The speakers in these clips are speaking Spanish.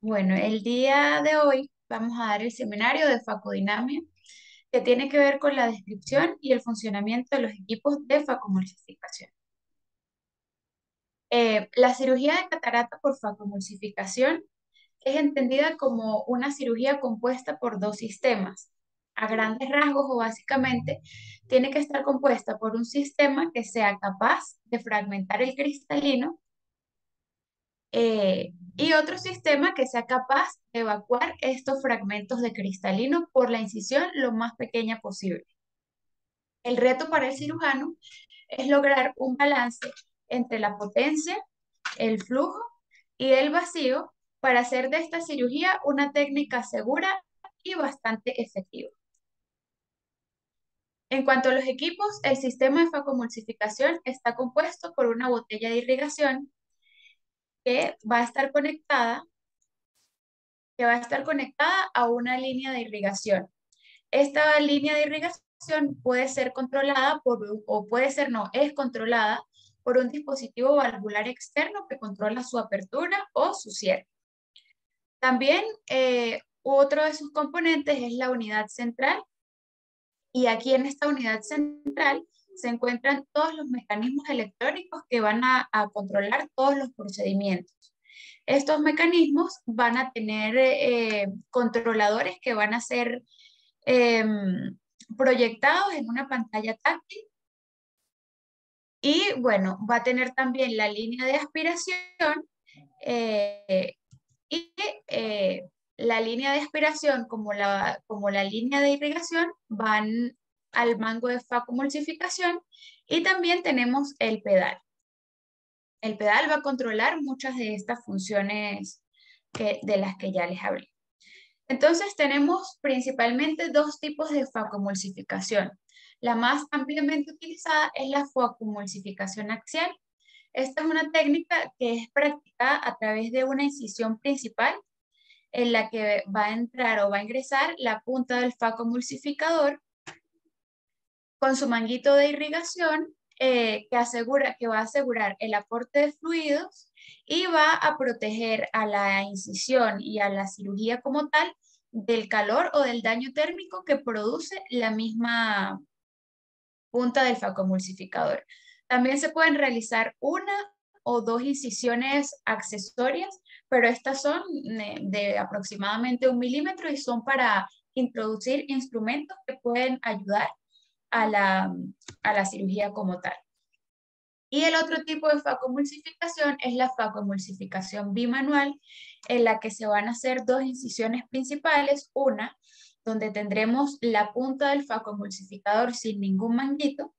Bueno, el día de hoy vamos a dar el seminario de facodinamia que tiene que ver con la descripción y el funcionamiento de los equipos de facomulsificación. La cirugía de catarata por facomulsificación es entendida como una cirugía compuesta por dos sistemas. A grandes rasgos o básicamente, tiene que estar compuesta por un sistema que sea capaz de fragmentar el cristalino y otro sistema que sea capaz de evacuar estos fragmentos de cristalino por la incisión lo más pequeña posible. El reto para el cirujano es lograr un balance entre la potencia, el flujo y el vacío para hacer de esta cirugía una técnica segura y bastante efectiva. En cuanto a los equipos, el sistema de facomulsificación está compuesto por una botella de irrigación que va a estar conectada a una línea de irrigación. Esta línea de irrigación puede ser controlada o puede ser no, es controlada por un dispositivo valvular externo que controla su apertura o su cierre. También otro de sus componentes es la unidad central y aquí en esta unidad central se encuentran todos los mecanismos electrónicos que van a controlar todos los procedimientos. Estos mecanismos van a tener controladores que van a ser proyectados en una pantalla táctil y bueno, va a tener también la línea de aspiración eh, y la línea de aspiración como la línea de irrigación van al mango de facomulsificación y también tenemos el pedal. El pedal va a controlar muchas de estas funciones de las que ya les hablé. Entonces tenemos principalmente dos tipos de facomulsificación. La más ampliamente utilizada es la facomulsificación axial. Esta es una técnica que es practicada a través de una incisión principal en la que va a entrar o va a ingresar la punta del facomulsificador con su manguito de irrigación que va a asegurar el aporte de fluidos y va a proteger a la incisión y a la cirugía como tal del calor o del daño térmico que produce la misma punta del facomulsificador. También se pueden realizar una o dos incisiones accesorias, pero estas son de aproximadamente 1 milímetro y son para introducir instrumentos que pueden ayudar a la cirugía como tal. Y el otro tipo de facomulsificación es la facomulsificación bimanual, en la que se van a hacer dos incisiones principales, una donde tendremos la punta del facomulsificador sin ningún manguito,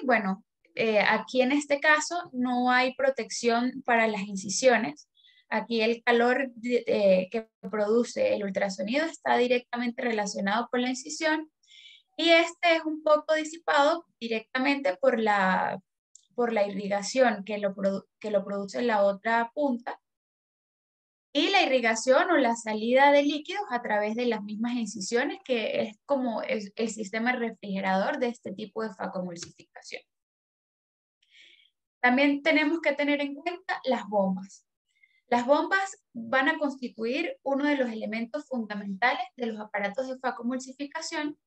bueno, aquí en este caso no hay protección para las incisiones. Aquí el calor que produce el ultrasonido está directamente relacionado con la incisión y este es un poco disipado directamente por la irrigación que lo produce en la otra punta y la irrigación o la salida de líquidos a través de las mismas incisiones, que es como el sistema refrigerador de este tipo de facomulsificación. También tenemos que tener en cuenta las bombas. Las bombas van a constituir uno de los elementos fundamentales de los aparatos de facomulsificación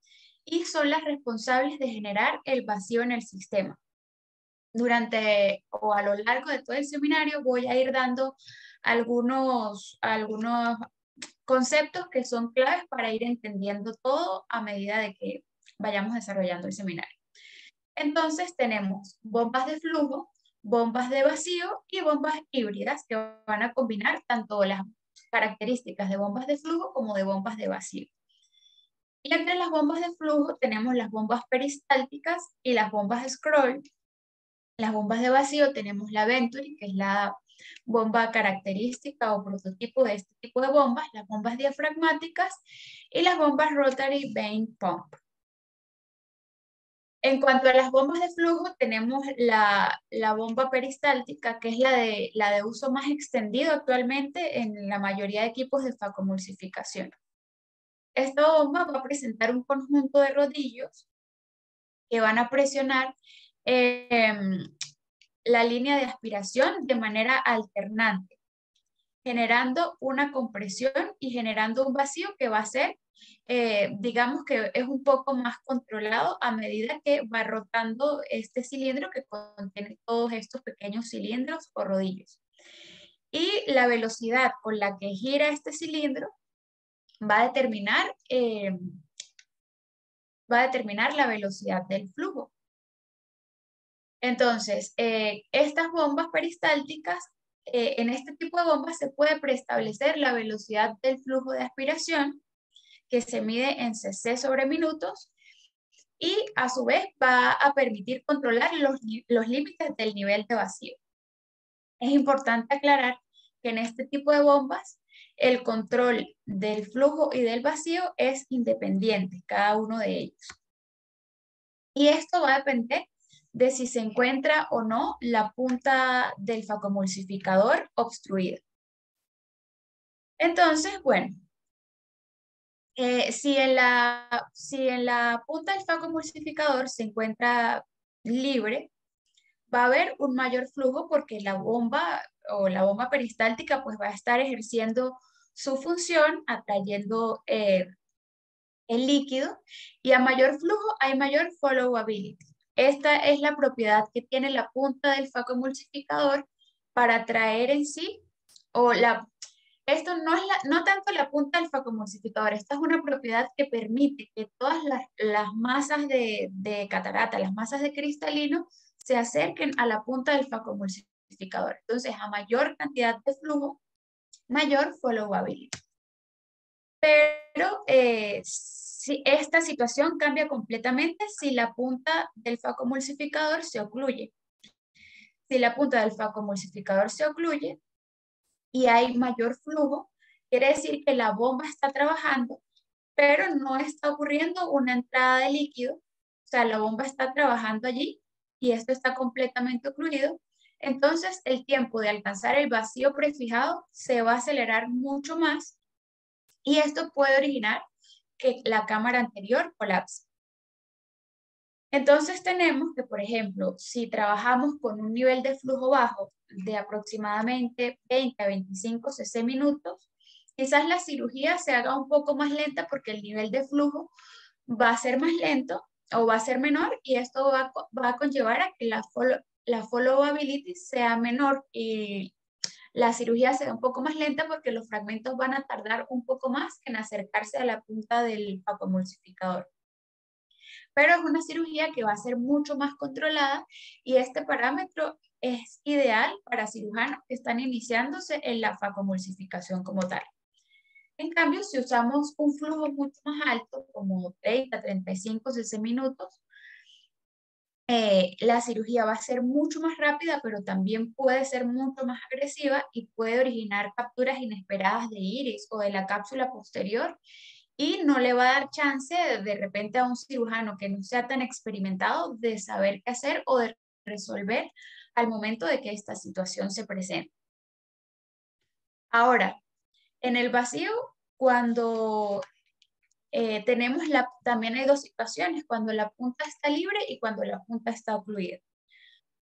y son las responsables de generar el vacío en el sistema. Durante o a lo largo de todo el seminario voy a ir dando algunos conceptos que son claves para ir entendiendo todo a medida de que vayamos desarrollando el seminario. Entonces tenemos bombas de flujo, bombas de vacío y bombas híbridas que van a combinar tanto las características de bombas de flujo como de bombas de vacío. Y entre las bombas de flujo tenemos las bombas peristálticas y las bombas scroll. Las bombas de vacío tenemos la Venturi, que es la bomba característica o prototipo de este tipo de bombas, las bombas diafragmáticas y las bombas Rotary Vein Pump. En cuanto a las bombas de flujo, tenemos la bomba peristáltica, que es la de uso más extendido actualmente en la mayoría de equipos de facomulsificación. Esta bomba va a presentar un conjunto de rodillos que van a presionar la línea de aspiración de manera alternante. generando una compresión y generando un vacío que va a ser, digamos que es un poco más controlado a medida que va rotando este cilindro que contiene todos estos pequeños cilindros o rodillos. Y la velocidad con la que gira este cilindro va a determinar la velocidad del flujo. Entonces, estas bombas peristálticas, en este tipo de bombas se puede preestablecer la velocidad del flujo de aspiración, que se mide en cc sobre minutos, y a su vez va a permitir controlar los límites del nivel de vacío. Es importante aclarar que en este tipo de bombas el control del flujo y del vacío es independiente, cada uno de ellos. Y esto va a depender de si se encuentra o no la punta del facomulsificador obstruida. Entonces, bueno, si en la punta del facomulsificador se encuentra libre, va a haber un mayor flujo porque la bomba o la bomba peristáltica pues va a estar ejerciendo su función, atrayendo el líquido, y a mayor flujo hay mayor flowability. Esta es la propiedad que tiene la punta del facomulsificador para atraer en sí, esto no es no tanto la punta del facomulsificador, esta es una propiedad que permite que todas las masas de catarata, las masas de cristalino, se acerquen a la punta del facomulsificador. Entonces, a mayor cantidad de flujo, mayor flowability. Pero esta situación cambia completamente si la punta del facomulsificador se ocluye. Si la punta del facomulsificador se ocluye y hay mayor flujo, quiere decir que la bomba está trabajando, pero no está ocurriendo una entrada de líquido. O sea, la bomba está trabajando allí y esto está completamente ocluido. Entonces, el tiempo de alcanzar el vacío prefijado se va a acelerar mucho más y esto puede originar que la cámara anterior colapse. Entonces tenemos que, por ejemplo, si trabajamos con un nivel de flujo bajo de aproximadamente 20 a 25 cc minutos, quizás la cirugía se haga un poco más lenta porque el nivel de flujo va a ser más lento o va a ser menor, y esto va a conllevar a que la followability sea menor y la cirugía sea un poco más lenta porque los fragmentos van a tardar un poco más en acercarse a la punta del facomulsificador. Pero es una cirugía que va a ser mucho más controlada y este parámetro es ideal para cirujanos que están iniciándose en la facomulsificación como tal. En cambio, si usamos un flujo mucho más alto, como 30, 35 cc minutos, la cirugía va a ser mucho más rápida, pero también puede ser mucho más agresiva y puede originar capturas inesperadas de iris o de la cápsula posterior, y no le va a dar chance de repente a un cirujano que no sea tan experimentado de saber qué hacer o de resolver al momento de que esta situación se presente. Ahora, en el vacío, cuando también hay dos situaciones, cuando la punta está libre y cuando la punta está ocluida.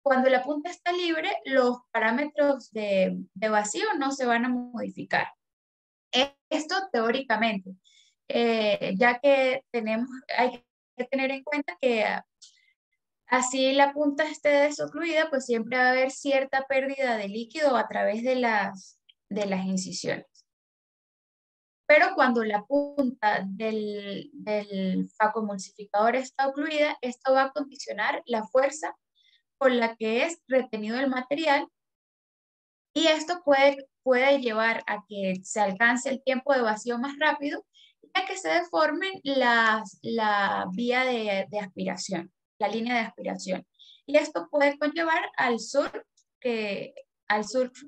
Cuando la punta está libre, los parámetros de vacío no se van a modificar. Esto teóricamente, ya que hay que tener en cuenta que así la punta esté desocluida, pues siempre va a haber cierta pérdida de líquido a través de las incisiones. Pero cuando la punta del facomulsificador está ocluida, esto va a condicionar la fuerza con la que es retenido el material, y esto puede llevar a que se alcance el tiempo de vacío más rápido y a que se deformen la vía de aspiración, la línea de aspiración. Y esto puede conllevar al surf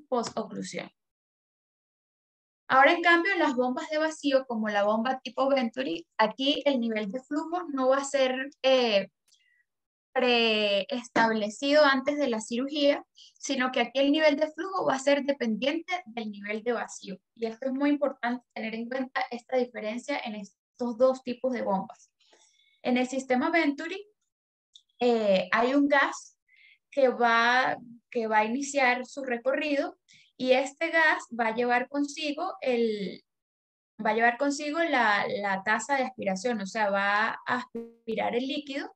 post-oclusión. Ahora, en cambio, las bombas de vacío, como la bomba tipo Venturi, aquí el nivel de flujo no va a ser preestablecido antes de la cirugía, sino que aquí el nivel de flujo va a ser dependiente del nivel de vacío. Y esto es muy importante tener en cuenta esta diferencia en estos dos tipos de bombas. En el sistema Venturi hay un gas que va a iniciar su recorrido y este gas va a llevar consigo la tasa de aspiración, o sea, va a aspirar el líquido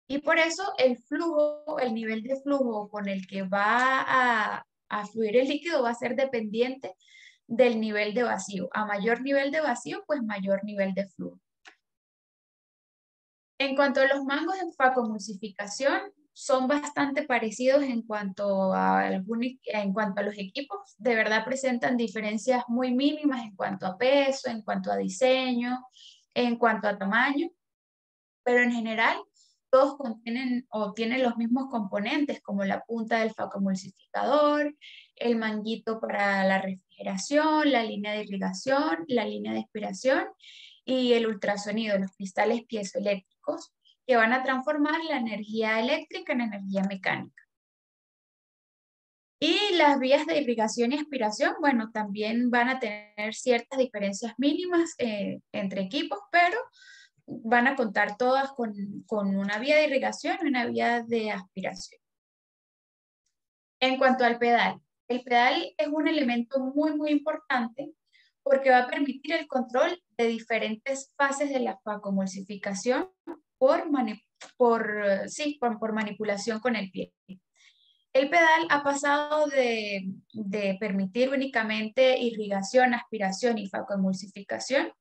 y por eso el flujo, el nivel de flujo con el que va a fluir el líquido va a ser dependiente del nivel de vacío. A mayor nivel de vacío, pues mayor nivel de flujo. En cuanto a los mangos de vacoemulsificación, son bastante parecidos en cuanto a los equipos. De verdad presentan diferencias muy mínimas en cuanto a peso, en cuanto a diseño, en cuanto a tamaño, pero en general todos contienen o tienen los mismos componentes como la punta del vacoemulsificador, el manguito para la refrigeración, la línea de irrigación, la línea de aspiración y el ultrasonido, los cristales piezoeléctricos que van a transformar la energía eléctrica en energía mecánica. Y las vías de irrigación y aspiración, bueno, también van a tener ciertas diferencias mínimas entre equipos, pero van a contar todas con una vía de irrigación y una vía de aspiración. En cuanto al pedal, el pedal es un elemento muy importante porque va a permitir el control de diferentes fases de la vacoemulsificación por manipulación con el pie. El pedal ha pasado de permitir únicamente irrigación, aspiración y vacoemulsificación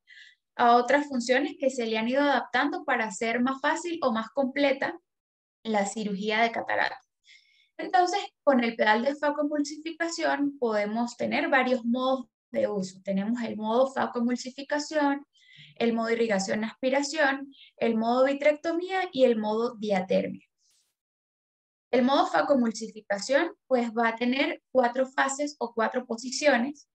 a otras funciones que se le han ido adaptando para hacer más fácil o más completa la cirugía de catarata. Entonces, con el pedal de vacoemulsificación podemos tener varios modos de uso. Tenemos el modo vacoemulsificación, el modo irrigación-aspiración, el modo vitrectomía y el modo diatermia. El modo vacoemulsificación pues va a tener 4 fases o 4 posiciones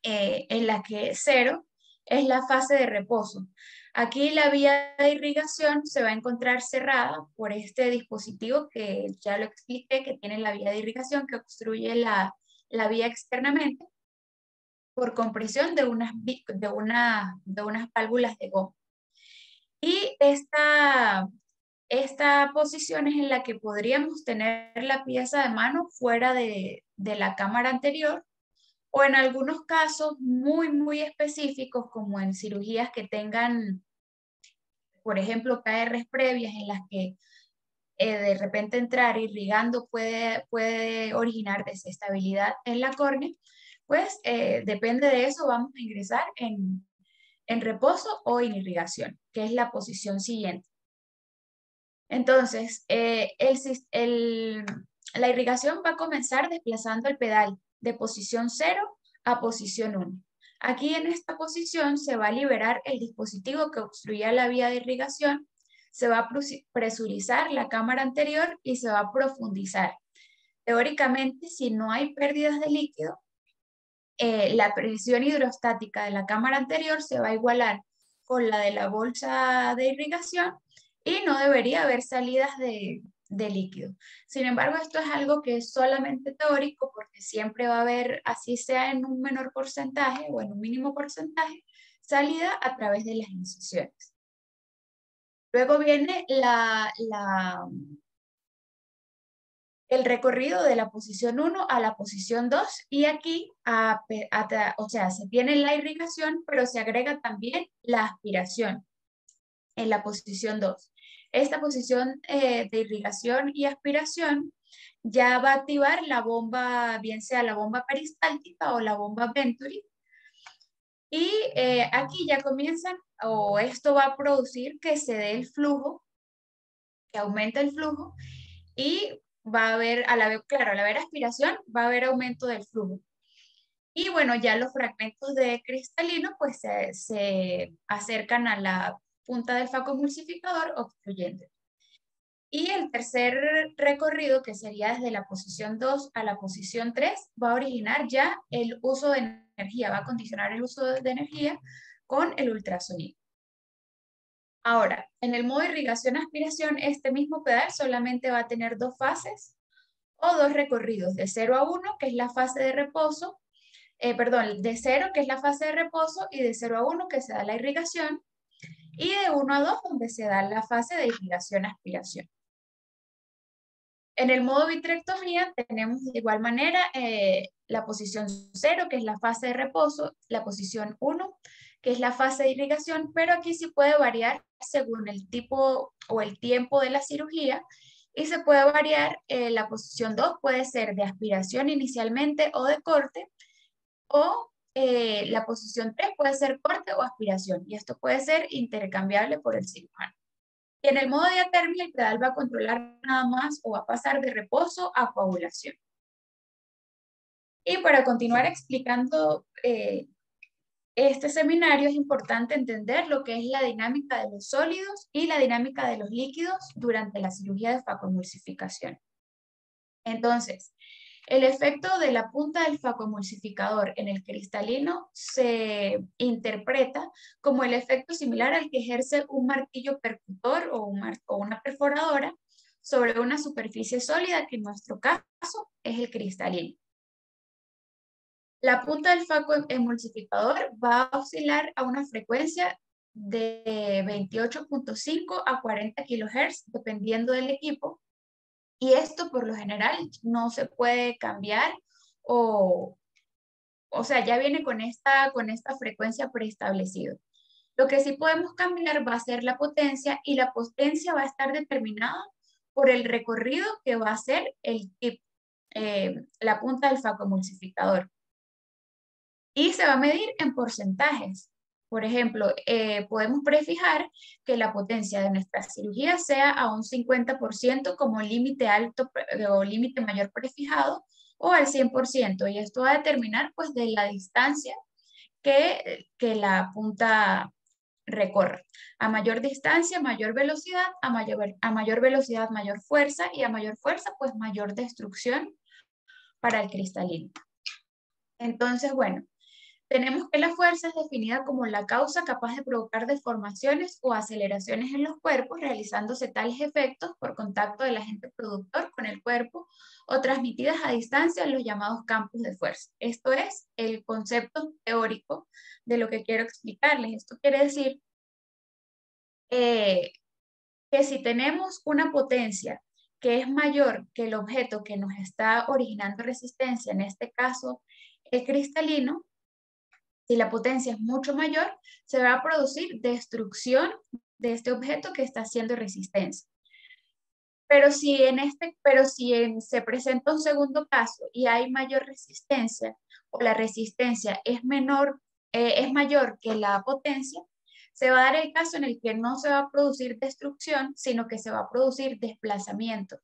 en la que 0 es la fase de reposo. Aquí la vía de irrigación se va a encontrar cerrada por este dispositivo que ya lo expliqué, que tiene la vía de irrigación que obstruye la vía externamente por compresión de unas válvulas de goma. Y esta posición es en la que podríamos tener la pieza de mano fuera de la cámara anterior o en algunos casos muy específicos, como en cirugías que tengan, por ejemplo, KRs previas en las que de repente entrar irrigando puede originar desestabilidad en la córnea, pues depende de eso, vamos a ingresar en reposo o en irrigación, que es la posición siguiente. Entonces, la irrigación va a comenzar desplazando el pedal de posición 0 a posición 1. Aquí en esta posición se va a liberar el dispositivo que obstruía la vía de irrigación, se va a presurizar la cámara anterior y se va a profundizar. Teóricamente, si no hay pérdidas de líquido, la presión hidrostática de la cámara anterior se va a igualar con la de la bolsa de irrigación y no debería haber salidas de líquido. Sin embargo, esto es algo que es solamente teórico porque siempre va a haber, así sea en un menor porcentaje o en un mínimo porcentaje, salida a través de las incisiones. Luego viene el recorrido de la posición 1 a la posición 2 y aquí, o sea, se tiene la irrigación, pero se agrega también la aspiración en la posición 2. Esta posición de irrigación y aspiración ya va a activar la bomba, bien sea la bomba peristáltica o la bomba Venturi. Y aquí ya comienzan, o esto va a producir que se dé el flujo, que aumente el flujo, y va a haber, claro, al haber aspiración, va a haber aumento del flujo. Y bueno, ya los fragmentos de cristalino pues se acercan a la punta del vacoemulsificador obstruyendo. Y el tercer recorrido, que sería desde la posición 2 a la posición 3, va a originar ya el uso de energía, va a condicionar el uso de energía con el ultrasonido. Ahora, en el modo irrigación-aspiración, este mismo pedal solamente va a tener 2 fases o 2 recorridos, de 0 a 1, que es la fase de reposo, de 0, que es la fase de reposo, y de 0 a 1, que se da la irrigación, y de 1 a 2, donde se da la fase de irrigación-aspiración. En el modo vitrectomía tenemos de igual manera la posición 0, que es la fase de reposo, la posición 1, que es la fase de irrigación, pero aquí sí puede variar según el tipo o el tiempo de la cirugía, y se puede variar, la posición 2 puede ser de aspiración inicialmente o de corte, o la posición 3 puede ser corte o aspiración, y esto puede ser intercambiable por el cirujano. Y en el modo diatermia, el pedal va a controlar nada más o va a pasar de reposo a coagulación. Y para continuar explicando este seminario, es importante entender lo que es la dinámica de los sólidos y la dinámica de los líquidos durante la cirugía de facoemulsificación. Entonces, el efecto de la punta del facoemulsificador en el cristalino se interpreta como el efecto similar al que ejerce un martillo percutor o una perforadora sobre una superficie sólida, que en nuestro caso es el cristalino. La punta del facoemulsificador va a oscilar a una frecuencia de 28.5 a 40 kHz, dependiendo del equipo, y esto por lo general no se puede cambiar, o sea, ya viene con esta frecuencia preestablecida. Lo que sí podemos cambiar va a ser la potencia, y la potencia va a estar determinada por el recorrido que va a hacer el tip, la punta del facoemulsificador. Y se va a medir en porcentajes. Por ejemplo, podemos prefijar que la potencia de nuestra cirugía sea a un 50% como límite alto o límite mayor prefijado, o al 100%, y esto va a determinar pues de la distancia que la punta recorra. A mayor distancia, mayor velocidad, a mayor velocidad, mayor fuerza, y a mayor fuerza, pues mayor destrucción para el cristalino. Entonces, bueno, tenemos que la fuerza es definida como la causa capaz de provocar deformaciones o aceleraciones en los cuerpos, realizándose tales efectos por contacto del agente productor con el cuerpo o transmitidas a distancia en los llamados campos de fuerza. Esto es el concepto teórico de lo que quiero explicarles. Esto quiere decir que si tenemos una potencia que es mayor que el objeto que nos está originando resistencia, en este caso el cristalino, si la potencia es mucho mayor, se va a producir destrucción de este objeto que está haciendo resistencia. Pero si se presenta un segundo caso y hay mayor resistencia, o la resistencia es mayor que la potencia, se va a dar el caso en el que no se va a producir destrucción, sino que se va a producir desplazamiento.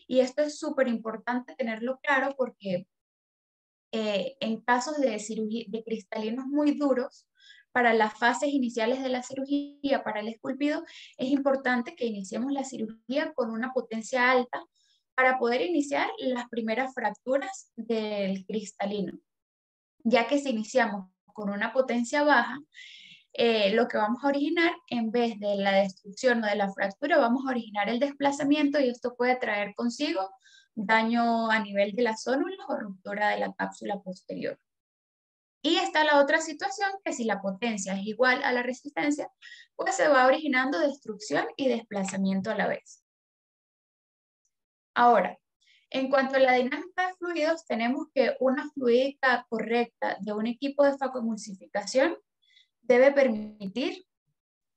Y esto es súper importante tenerlo claro, porque en casos de cirugía de cristalinos muy duros, para las fases iniciales de la cirugía, para el esculpido, es importante que iniciemos la cirugía con una potencia alta para poder iniciar las primeras fracturas del cristalino, ya que si iniciamos con una potencia baja, lo que vamos a originar, en vez de la destrucción o de la fractura, vamos a originar el desplazamiento, y esto puede traer consigo daño a nivel de las zónulas o ruptura de la cápsula posterior. Y está la otra situación, que si la potencia es igual a la resistencia, pues se va originando destrucción y desplazamiento a la vez. Ahora, en cuanto a la dinámica de fluidos, tenemos que una fluídica correcta de un equipo de facoemulsificación debe permitir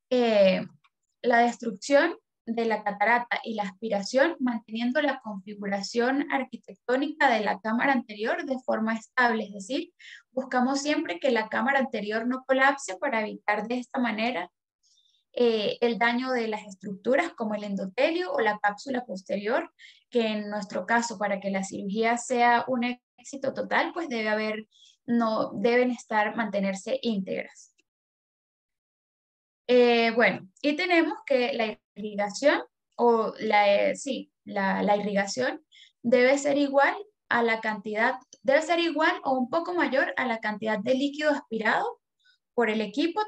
la destrucción de la catarata y la aspiración, manteniendo la configuración arquitectónica de la cámara anterior de forma estable, es decir, buscamos siempre que la cámara anterior no colapse para evitar de esta manera el daño de las estructuras como el endotelio o la cápsula posterior, que en nuestro caso, para que la cirugía sea un éxito total, pues deben mantenerse íntegras. Bueno, y tenemos que la irrigación, la irrigación debe ser igual a la cantidad, debe ser igual o un poco mayor a la cantidad de líquido aspirado por el equipo,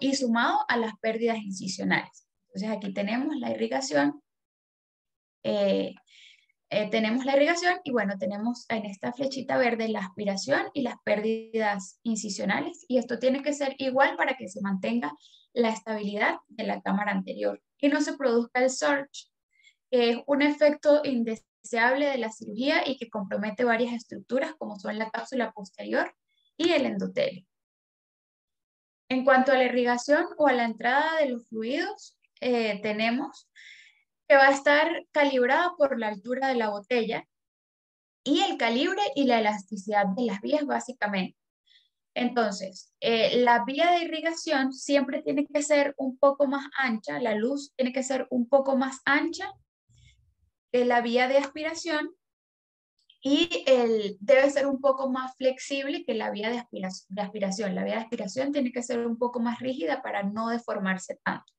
y sumado a las pérdidas incisionales. Entonces aquí tenemos la irrigación. Y bueno, tenemos en esta flechita verde la aspiración y las pérdidas incisionales, y esto tiene que ser igual para que se mantenga la estabilidad de la cámara anterior y no se produzca el surge, que es un efecto indeseado indeseable de la cirugía y que compromete varias estructuras como son la cápsula posterior y el endotelio. En cuanto a la irrigación o a la entrada de los fluidos, tenemos que va a estar calibrada por la altura de la botella y el calibre y la elasticidad de las vías básicamente. Entonces, la vía de irrigación siempre tiene que ser un poco más ancha, la luz tiene que ser un poco más ancha que la vía de aspiración y debe ser un poco más flexible que la vía de aspiración. La vía de aspiración tiene que ser un poco más rígida para no deformarse tanto.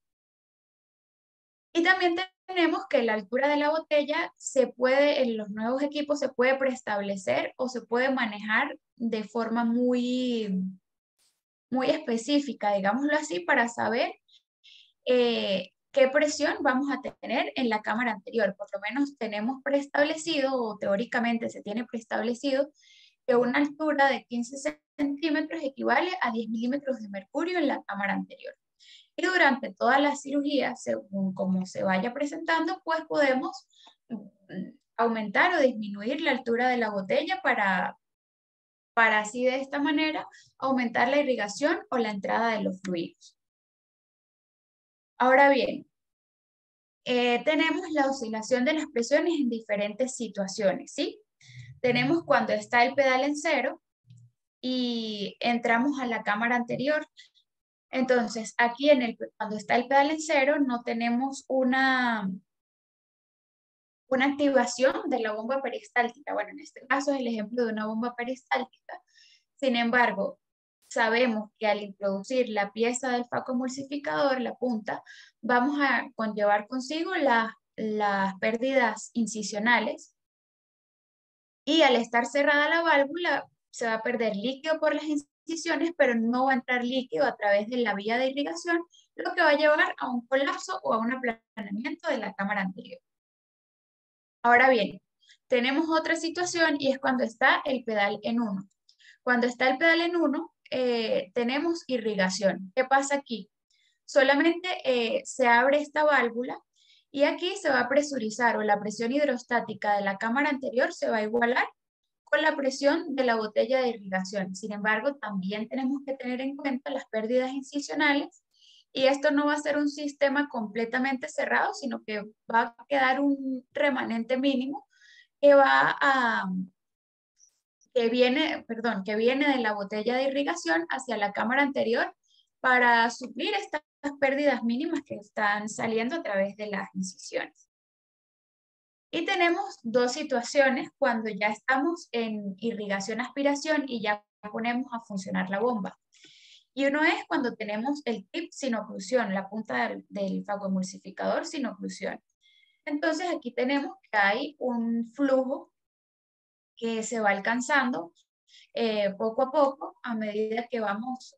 Y también tenemos que la altura de la botella se puede, en los nuevos equipos se puede preestablecer o se puede manejar de forma muy, muy específica, digámoslo así, para saber qué presión vamos a tener en la cámara anterior. Por lo menos tenemos preestablecido, o teóricamente se tiene preestablecido, que una altura de 15 centímetros equivale a 10 milímetros de mercurio en la cámara anterior. Y durante toda la cirugía, según como se vaya presentando, pues podemos aumentar o disminuir la altura de la botella para así de esta manera aumentar la irrigación o la entrada de los fluidos. Ahora bien, tenemos la oscilación de las presiones en diferentes situaciones, ¿sí? Tenemos cuando está el pedal en cero y entramos a la cámara anterior. Entonces, aquí cuando está el pedal en cero, no tenemos una activación de la bomba peristáltica. Bueno, en este caso es el ejemplo de una bomba peristáltica. Sin embargo, sabemos que al introducir la pieza del facoemulsificador, la punta, vamos a conllevar consigo las pérdidas incisionales y al estar cerrada la válvula se va a perder líquido por las incisiones, pero no va a entrar líquido a través de la vía de irrigación, lo que va a llevar a un colapso o a un aplanamiento de la cámara anterior. Ahora bien, tenemos otra situación y es cuando está el pedal en 1. Cuando está el pedal en 1, tenemos irrigación. ¿Qué pasa aquí? Solamente se abre esta válvula y aquí se va a presurizar o la presión hidrostática de la cámara anterior se va a igualar con la presión de la botella de irrigación. Sin embargo, también tenemos que tener en cuenta las pérdidas incisionales y esto no va a ser un sistema completamente cerrado, sino que va a quedar un remanente mínimo que que viene de la botella de irrigación hacia la cámara anterior para suplir estas pérdidas mínimas que están saliendo a través de las incisiones. Y tenemos dos situaciones cuando ya estamos en irrigación-aspiración y ya ponemos a funcionar la bomba. Y uno es cuando tenemos el tip sin oclusión, la punta del facoemulsificador sin oclusión. Entonces aquí tenemos que hay un flujo que se va alcanzando poco a poco a medida que vamos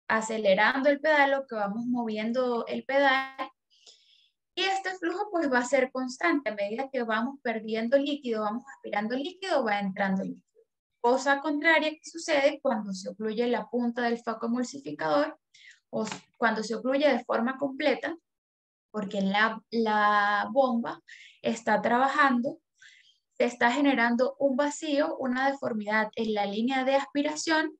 acelerando el pedal o que vamos moviendo el pedal. Y este flujo pues va a ser constante. A medida que vamos perdiendo líquido, vamos aspirando líquido, va entrando líquido. Cosa contraria que sucede cuando se ocluye la punta del facoemulsificador o cuando se ocluye de forma completa, porque la bomba está trabajando, se está generando un vacío, una deformidad en la línea de aspiración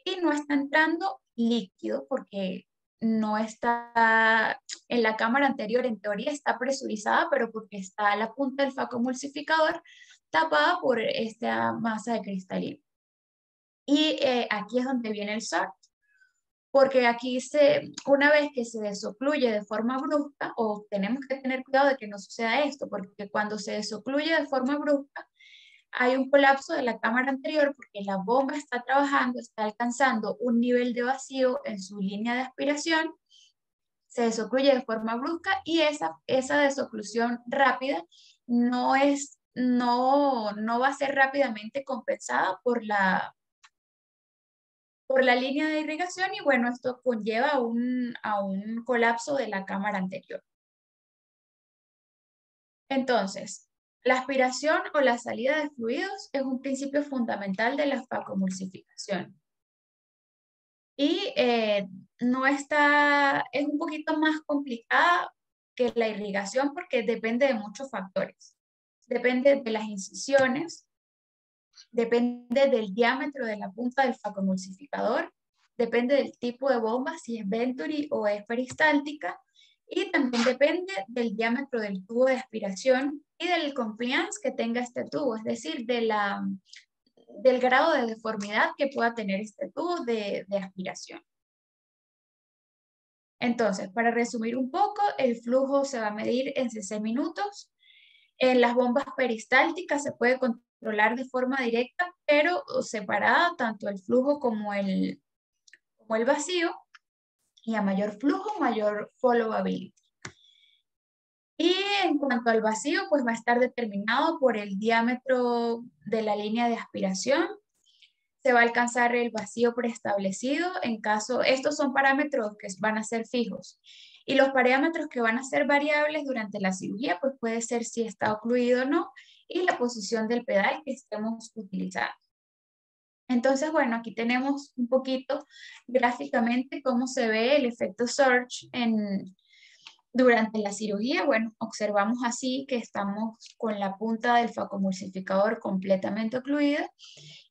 y no está entrando líquido porque no está en la cámara anterior, en teoría está presurizada, pero porque está la punta del facoemulsificador tapada por esta masa de cristalino. Y aquí es donde viene el SART, porque aquí una vez que se desocluye de forma brusca, o tenemos que tener cuidado de que no suceda esto, porque cuando se desocluye de forma brusca, hay un colapso de la cámara anterior porque la bomba está trabajando, está alcanzando un nivel de vacío en su línea de aspiración, se desocluye de forma brusca y esa desoclusión rápida no va a ser rápidamente compensada por la línea de irrigación y bueno, esto conlleva a un colapso de la cámara anterior. Entonces, la aspiración o la salida de fluidos es un principio fundamental de la facoemulsificación. Y es un poquito más complicada que la irrigación porque depende de muchos factores. depende de las incisiones, depende del diámetro de la punta del facoemulsificador, depende del tipo de bomba, si es Venturi o es peristáltica, y también depende del diámetro del tubo de aspiración y del compliance que tenga este tubo, es decir, del grado de deformidad que pueda tener este tubo de aspiración. Entonces, para resumir un poco, el flujo se va a medir en 6 minutos. En las bombas peristálticas se puede controlar de forma directa, pero separada tanto el flujo como el vacío. Y a mayor flujo, mayor followability. Y en cuanto al vacío, pues va a estar determinado por el diámetro de la línea de aspiración. Se va a alcanzar el vacío preestablecido en caso, estos son parámetros que van a ser fijos. Y los parámetros que van a ser variables durante la cirugía, pues puede ser si está ocluido o no, y la posición del pedal que estemos utilizando. Entonces, bueno, aquí tenemos un poquito gráficamente cómo se ve el efecto surge durante la cirugía. Bueno, observamos así que estamos con la punta del facoemulsificador completamente ocluida,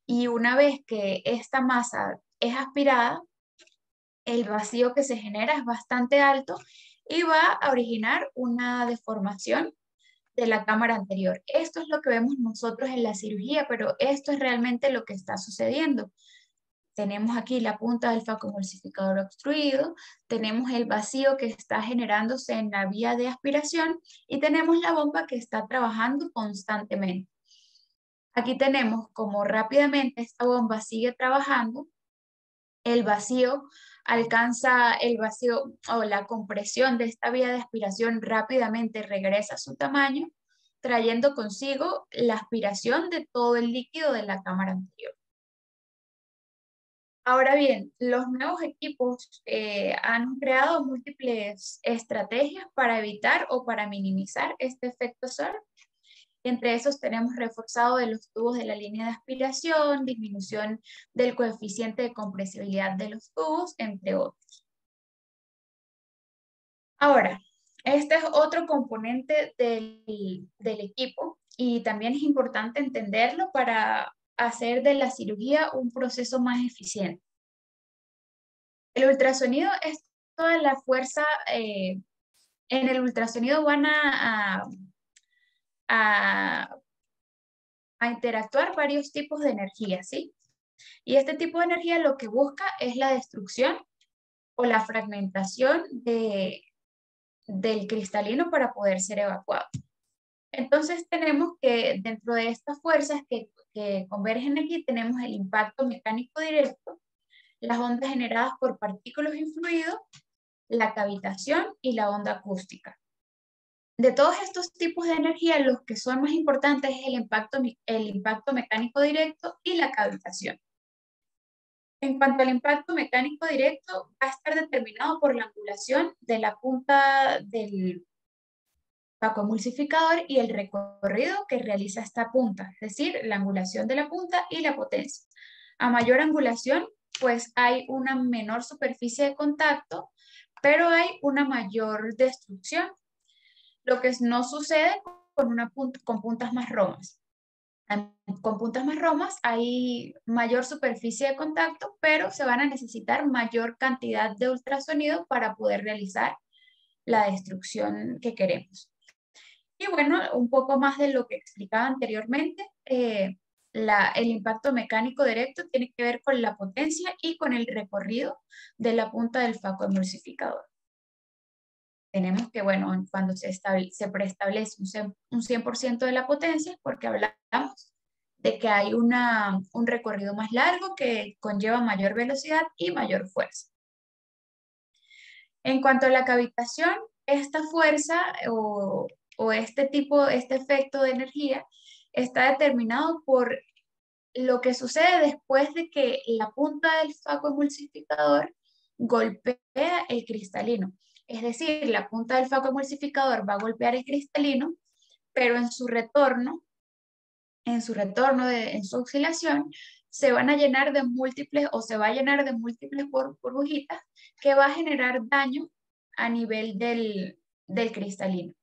y una vez que esta masa es aspirada, el vacío que se genera es bastante alto y va a originar una deformación de la cámara anterior. Esto es lo que vemos nosotros en la cirugía, pero esto es realmente lo que está sucediendo. Tenemos aquí la punta del facoemulsificador obstruido, tenemos el vacío que está generándose en la vía de aspiración y tenemos la bomba que está trabajando constantemente. Aquí tenemos como rápidamente esta bomba sigue trabajando, el vacío alcanza el vacío o la compresión de esta vía de aspiración rápidamente regresa a su tamaño, trayendo consigo la aspiración de todo el líquido de la cámara anterior. Ahora bien, los nuevos equipos han creado múltiples estrategias para evitar o para minimizar este efecto SAR. Entre esos tenemos reforzado de los tubos de la línea de aspiración, disminución del coeficiente de compresibilidad de los tubos, entre otros. Ahora, este es otro componente del equipo y también es importante entenderlo para hacer de la cirugía un proceso más eficiente. El ultrasonido es toda la fuerza, en el ultrasonido van a interactuar varios tipos de energía, ¿sí? Y este tipo de energía lo que busca es la destrucción o la fragmentación del cristalino para poder ser evacuado. Entonces tenemos que dentro de estas fuerzas que convergen aquí tenemos el impacto mecánico directo, las ondas generadas por partículas y fluidos, la cavitación y la onda acústica. De todos estos tipos de energía, los que son más importantes es el impacto mecánico directo y la cavitación. En cuanto al impacto mecánico directo, va a estar determinado por la angulación de la punta del facoemulsificador y el recorrido que realiza esta punta, es decir, la angulación de la punta y la potencia. A mayor angulación, pues hay una menor superficie de contacto, pero hay una mayor destrucción, lo que no sucede con puntas más romas. Con puntas más romas hay mayor superficie de contacto, pero se van a necesitar mayor cantidad de ultrasonido para poder realizar la destrucción que queremos. Y bueno, un poco más de lo que explicaba anteriormente, el impacto mecánico directo tiene que ver con la potencia y con el recorrido de la punta del facoemulsificador. Tenemos que, bueno, cuando se preestablece un 100% de la potencia, porque hablamos de que hay un recorrido más largo que conlleva mayor velocidad y mayor fuerza. En cuanto a la cavitación, esta fuerza este efecto de energía está determinado por lo que sucede después de que la punta del facoemulsificador golpea el cristalino. Es decir, la punta del facoemulsificador va a golpear el cristalino, pero en su retorno, en su oscilación, se van a llenar de múltiples o se va a llenar de múltiples burbujitas que va a generar daño a nivel del cristalino.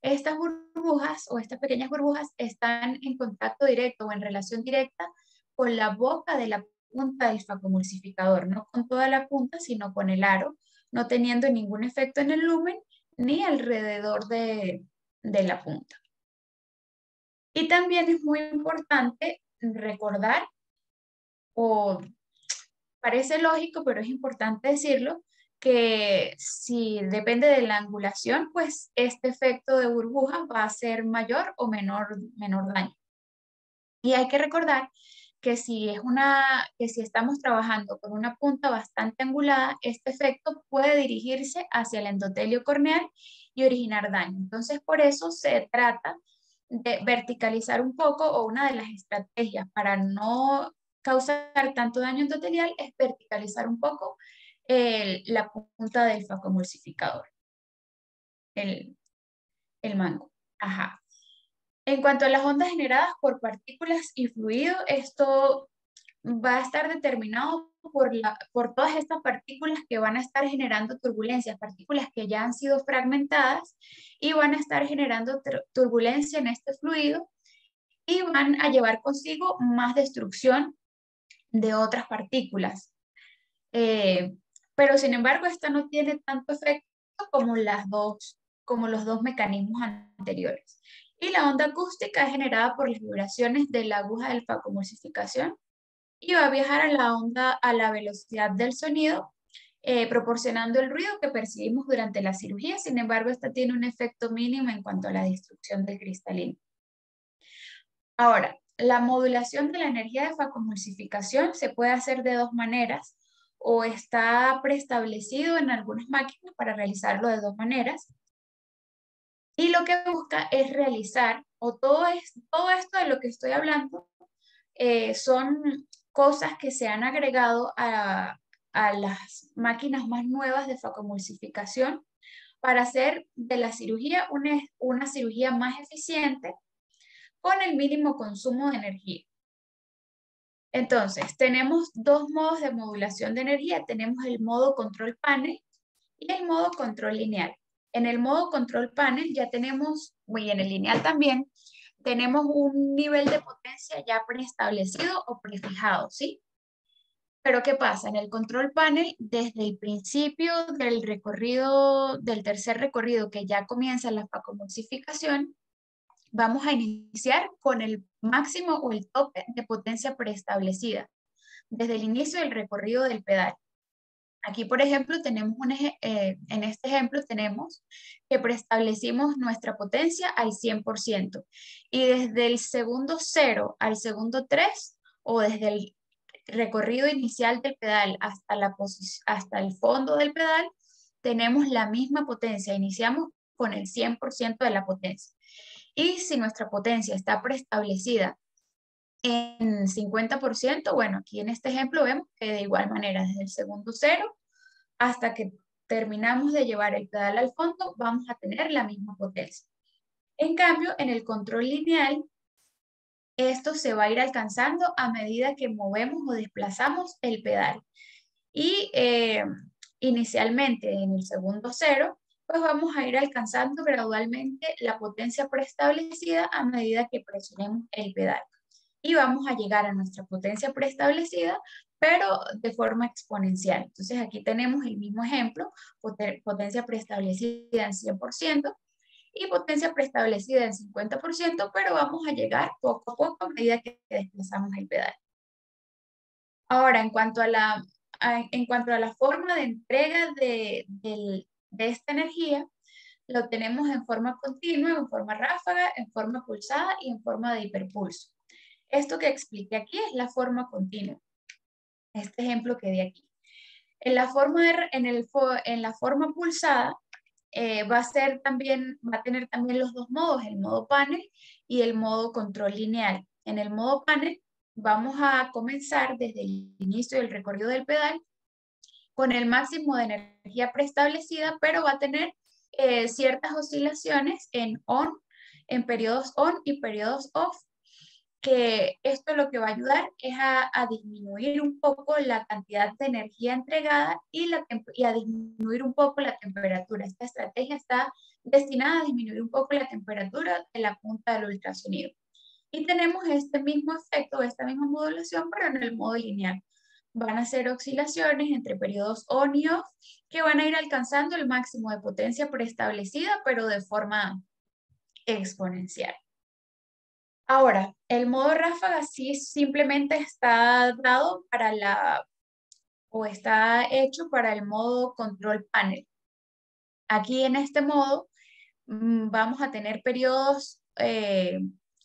Estas burbujas o estas pequeñas burbujas están en contacto directo o en relación directa con la boca de la punta del facomulsificador, no con toda la punta, sino con el aro, no teniendo ningún efecto en el lumen ni alrededor de la punta. Y también es muy importante recordar, o parece lógico, pero es importante decirlo, que si depende de la angulación, pues este efecto de burbuja va a ser mayor o menor daño. Y hay que recordar que que si estamos trabajando con una punta bastante angulada, este efecto puede dirigirse hacia el endotelio corneal y originar daño. Entonces, por eso se trata de verticalizar un poco, o una de las estrategias para no causar tanto daño endotelial es verticalizar un poco la punta del facomulsificador, el, el mango. Ajá. En cuanto a las ondas generadas por partículas y fluido, esto va a estar determinado por todas estas partículas que van a estar generando turbulencias, partículas que ya han sido fragmentadas y van a estar generando turbulencia en este fluido y van a llevar consigo más destrucción de otras partículas. Eh, pero sin embargo, esta no tiene tanto efecto como como los dos mecanismos anteriores. Y la onda acústica es generada por las vibraciones de la aguja del facomulsificación y va a viajar a la onda a la velocidad del sonido, proporcionando el ruido que percibimos durante la cirugía. Sin embargo, esta tiene un efecto mínimo en cuanto a la destrucción del cristalino. Ahora, la modulación de la energía de facomulsificación se puede hacer de dos maneras, o está preestablecido en algunas máquinas para realizarlo de dos maneras. Y lo que busca es realizar, todo esto de lo que estoy hablando, son cosas que se han agregado a las máquinas más nuevas de facomulsificación para hacer de la cirugía una cirugía más eficiente con el mínimo consumo de energía. Entonces, tenemos dos modos de modulación de energía. Tenemos el modo control panel y el modo control lineal. En el modo control panel ya tenemos, y en el lineal también, tenemos un nivel de potencia ya preestablecido o prefijado, ¿sí? Pero ¿qué pasa? En el control panel, desde el principio del recorrido, del tercer recorrido que ya comienza la facomulsificación, vamos a iniciar con el máximo o el tope de potencia preestablecida, desde el inicio del recorrido del pedal. Aquí, por ejemplo, tenemos en este ejemplo tenemos que preestablecimos nuestra potencia al 100%. Y desde el segundo 0 al segundo 3, o desde el recorrido inicial del pedal hasta el fondo del pedal, tenemos la misma potencia. Iniciamos con el 100% de la potencia. Y si nuestra potencia está preestablecida en 50%, bueno, aquí en este ejemplo vemos que de igual manera, desde el segundo 0 hasta que terminamos de llevar el pedal al fondo, vamos a tener la misma potencia. En cambio, en el control lineal, esto se va a ir alcanzando a medida que movemos o desplazamos el pedal. Y inicialmente en el segundo 0, pues vamos a ir alcanzando gradualmente la potencia preestablecida a medida que presionemos el pedal. Y vamos a llegar a nuestra potencia preestablecida, pero de forma exponencial. Entonces aquí tenemos el mismo ejemplo, potencia preestablecida en 100% y potencia preestablecida en 50%, pero vamos a llegar poco a poco a medida que desplazamos el pedal. Ahora, en cuanto a la forma de entrega de esta energía, lo tenemos en forma continua, en forma ráfaga, en forma pulsada y en forma de hiperpulso. Esto que expliqué aquí es la forma continua, este ejemplo que di aquí. En la forma pulsada va a tener también los dos modos, el modo panel y el modo control lineal. En el modo panel vamos a comenzar desde el inicio del recorrido del pedal con el máximo de energía preestablecida, pero va a tener ciertas oscilaciones en periodos on y periodos off, que esto lo que va a ayudar es a disminuir un poco la cantidad de energía entregada y a disminuir un poco la temperatura. Esta estrategia está destinada a disminuir un poco la temperatura de la punta del ultrasonido. Y tenemos este mismo efecto, esta misma modulación, pero en el modo lineal. Van a ser oscilaciones entre periodos on y off que van a ir alcanzando el máximo de potencia preestablecida, pero de forma exponencial. Ahora, el modo ráfaga sí simplemente está dado para o está hecho para el modo control panel. Aquí en este modo vamos a tener periodos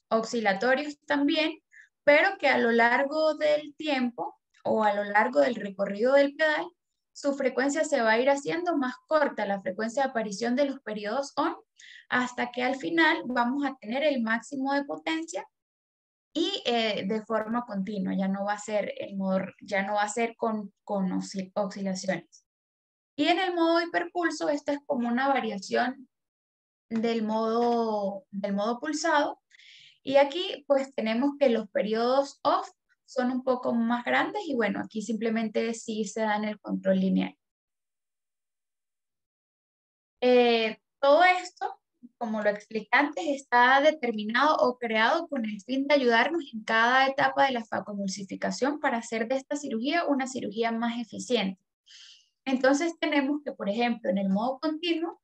oscilatorios también, pero que a lo largo del tiempo o a lo largo del recorrido del pedal, su frecuencia se va a ir haciendo más corta, la frecuencia de aparición de los periodos on, hasta que al final vamos a tener el máximo de potencia y de forma continua, ya no va a ser el modo, ya no va a ser con oscilaciones. Y en el modo hiperpulso, esta es como una variación del modo pulsado. Y aquí pues tenemos que los periodos off son un poco más grandes y bueno, aquí simplemente sí se da en el control lineal. Todo esto, como lo expliqué antes, está determinado o creado con el fin de ayudarnos en cada etapa de la facoemulsificación para hacer de esta cirugía una cirugía más eficiente. Entonces tenemos que, por ejemplo, en el modo continuo,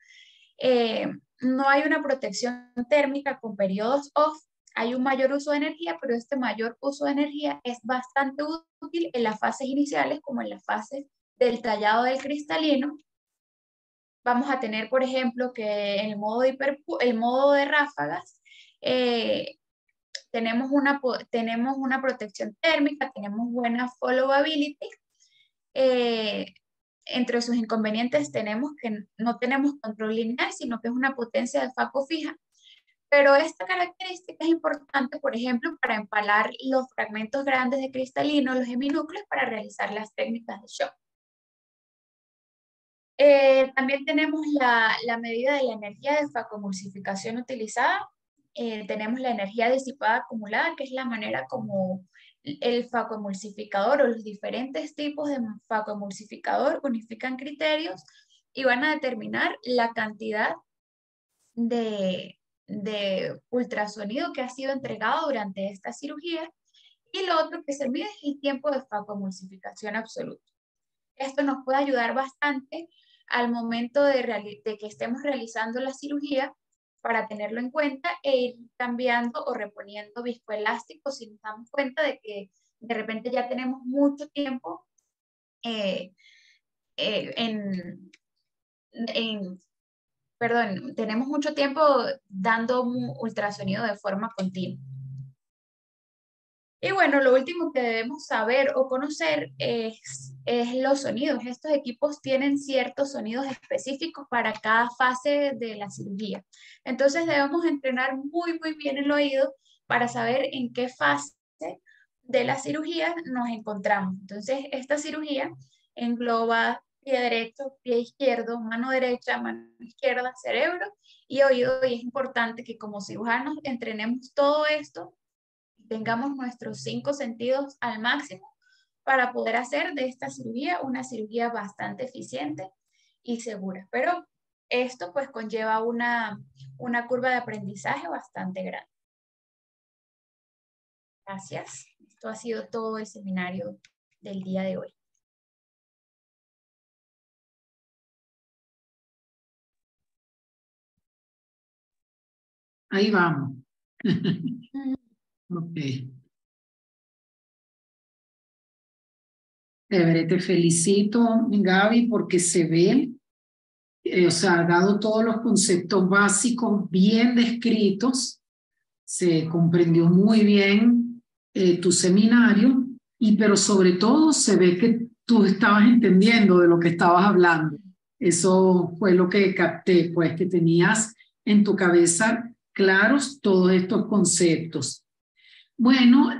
no hay una protección térmica con periodos off, hay un mayor uso de energía, pero este mayor uso de energía es bastante útil en las fases iniciales, como en las fases del tallado del cristalino. Vamos a tener, por ejemplo, que en el modo de ráfagas, tenemos una protección térmica, tenemos buena followability. Entre sus inconvenientes tenemos que no tenemos control lineal, sino que es una potencia de faco fija. Pero esta característica es importante, por ejemplo, para empalar los fragmentos grandes de cristalino, los heminúcleos, para realizar las técnicas de shock. También tenemos la medida de la energía de facoemulsificación utilizada. Tenemos la energía disipada acumulada, que es la manera como el facoemulsificador o los diferentes tipos de facoemulsificador unifican criterios y van a determinar la cantidad de ultrasonido que ha sido entregado durante esta cirugía. Y lo otro que se mide es el tiempo de facoemulsificación absoluto. Esto nos puede ayudar bastante al momento de que estemos realizando la cirugía para tenerlo en cuenta e ir cambiando o reponiendo viscoelásticos si nos damos cuenta de que de repente ya tenemos mucho tiempo tenemos mucho tiempo dando ultrasonido de forma continua. Y bueno, lo último que debemos saber o conocer es los sonidos. Estos equipos tienen ciertos sonidos específicos para cada fase de la cirugía. Entonces debemos entrenar muy bien el oído para saber en qué fase de la cirugía nos encontramos. Entonces esta cirugía engloba pie derecho, pie izquierdo, mano derecha, mano izquierda, cerebro y oído. Y es importante que como cirujanos entrenemos todo esto, tengamos nuestros 5 sentidos al máximo para poder hacer de esta cirugía una cirugía bastante eficiente y segura. Pero esto pues conlleva una curva de aprendizaje bastante grande. Gracias. Esto ha sido todo el seminario del día de hoy. Ahí vamos. Ok. Te felicito, Gaby, porque se ve, o sea, dado todos los conceptos básicos bien descritos, se comprendió muy bien tu seminario, pero sobre todo se ve que tú estabas entendiendo de lo que estabas hablando. Eso fue lo que capté, pues que tenías en tu cabeza claros todos estos conceptos. Bueno,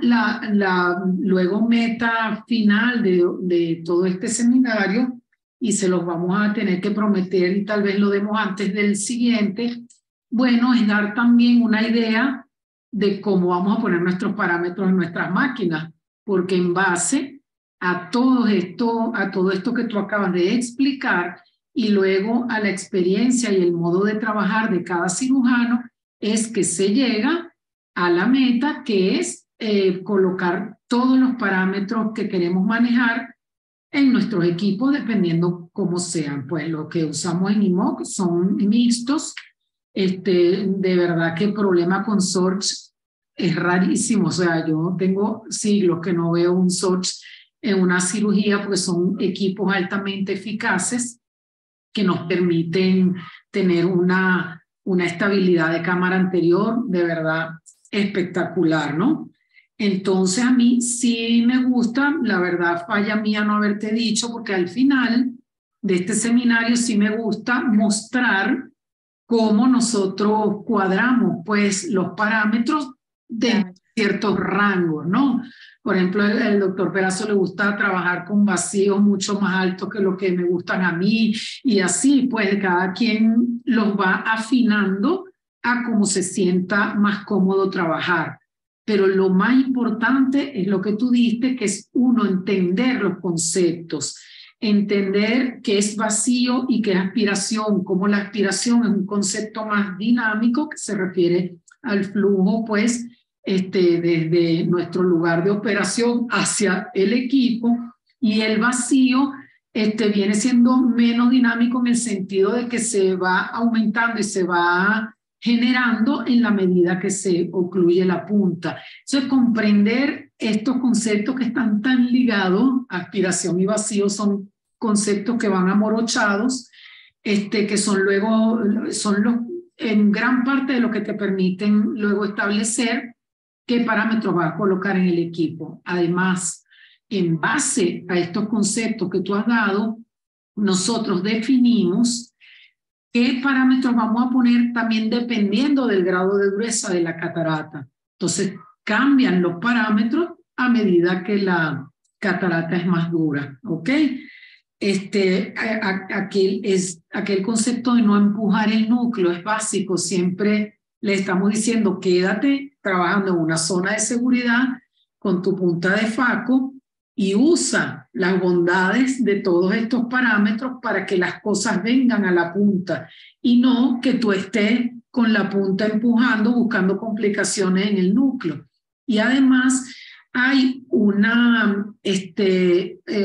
luego meta final de todo este seminario, y se los vamos a tener que prometer y tal vez lo demos antes del siguiente, bueno, es dar también una idea de cómo vamos a poner nuestros parámetros en nuestras máquinas, porque en base a todo esto que tú acabas de explicar, y luego a la experiencia y el modo de trabajar de cada cirujano es que se llega a la meta, que es colocar todos los parámetros que queremos manejar en nuestros equipos, dependiendo cómo sean. Pues lo que usamos en IMOC son mixtos. De verdad que el problema con Sorge es rarísimo. O sea, yo tengo siglos que no veo un Sorge en una cirugía porque son equipos altamente eficaces que nos permiten tener una estabilidad de cámara anterior de verdad espectacular, ¿no? Entonces a mí sí me gusta, la verdad falla mía no haberte dicho, porque al final de este seminario sí me gusta mostrar cómo nosotros cuadramos pues los parámetros de ciertos rangos, ¿no? Por ejemplo, el doctor Perazo le gusta trabajar con vacíos mucho más altos que lo que me gustan a mí, y así pues cada quien los va afinando a cómo se sienta más cómodo trabajar. Pero lo más importante es lo que tú diste, que es uno entender los conceptos, entender qué es vacío y qué es aspiración, como la aspiración es un concepto más dinámico que se refiere al flujo, pues, desde nuestro lugar de operación hacia el equipo, y el vacío viene siendo menos dinámico en el sentido de que se va aumentando y se va generando en la medida que se ocluye la punta. Entonces, comprender estos conceptos que están tan ligados, aspiración y vacío, son conceptos que van amorochados, que son luego, en gran parte de lo que te permiten luego establecer qué parámetros vas a colocar en el equipo. Además, en base a estos conceptos que tú has dado, nosotros definimos qué parámetros vamos a poner también dependiendo del grado de dureza de la catarata. Entonces, cambian los parámetros a medida que la catarata es más dura, ¿ok? Aquel concepto de no empujar el núcleo es básico. Siempre le estamos diciendo, quédate trabajando en una zona de seguridad con tu punta de faco y usa las bondades de todos estos parámetros para que las cosas vengan a la punta, y no que tú estés con la punta empujando, buscando complicaciones en el núcleo. Y además hay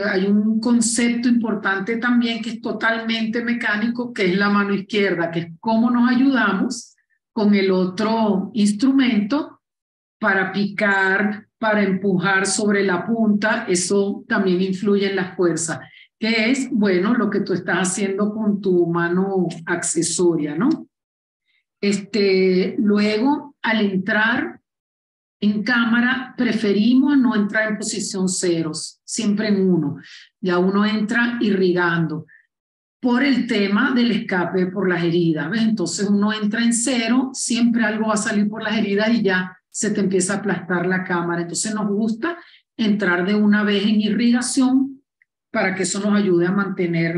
hay un concepto importante también que es totalmente mecánico, que es la mano izquierda, que es cómo nos ayudamos con el otro instrumento para picar, para empujar sobre la punta. Eso también influye en la fuerza, que es, bueno, lo que tú estás haciendo con tu mano accesoria, ¿no? Luego, al entrar en cámara, preferimos no entrar en posición ceros, siempre en 1. Ya uno entra irrigando por el tema del escape por las heridas, ¿ves? Entonces uno entra en 0, siempre algo va a salir por las heridas y ya se te empieza a aplastar la cámara. Entonces nos gusta entrar de una vez en irrigación para que eso nos ayude a mantener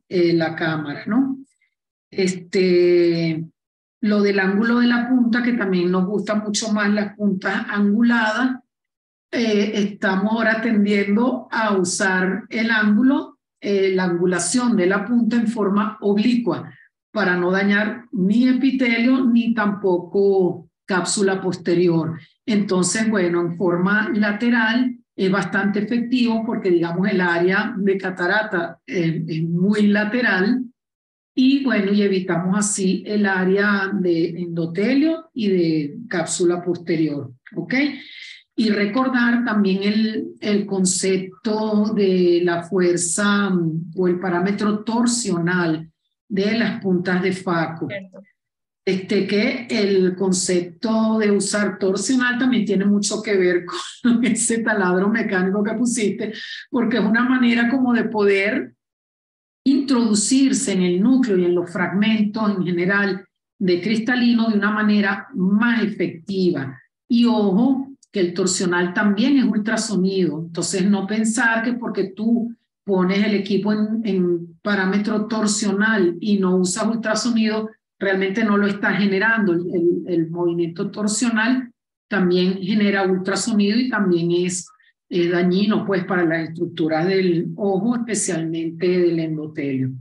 la cámara, ¿no? Lo del ángulo de la punta, que también nos gusta mucho más las puntas anguladas, estamos ahora tendiendo a usar el ángulo, la angulación de la punta en forma oblicua, para no dañar ni epitelio ni tampoco cápsula posterior. Entonces, bueno, en forma lateral es bastante efectivo porque, digamos, el área de catarata es muy lateral. Y bueno, y evitamos así el área de endotelio y de cápsula posterior, ¿ok? Y recordar también el concepto de la fuerza o el parámetro torsional de las puntas de faco. Que el concepto de usar torsional también tiene mucho que ver con ese taladro mecánico que pusiste, porque es una manera como de poder introducirse en el núcleo y en los fragmentos en general de cristalino de una manera más efectiva. Y ojo, que el torsional también es ultrasonido. Entonces, no pensar que porque tú pones el equipo en parámetro torsional y no usas ultrasonido, realmente no lo estás generando. El movimiento torsional también genera ultrasonido y también es dañino pues para las estructuras del ojo, especialmente del endotelio.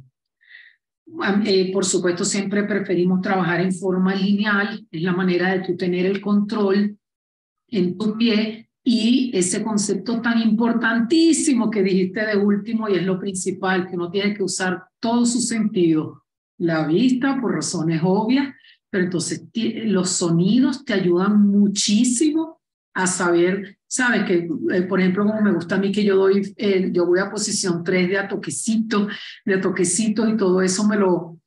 Por supuesto, siempre preferimos trabajar en forma lineal, es la manera de tú tener el control en tu pie y ese concepto tan importantísimo que dijiste de último y es lo principal, que uno tiene que usar todos sus sentidos. La vista, por razones obvias, pero entonces los sonidos te ayudan muchísimo a saber, sabes que, por ejemplo, como me gusta a mí que yo voy a posición 3 de a toquecito y todo eso me lo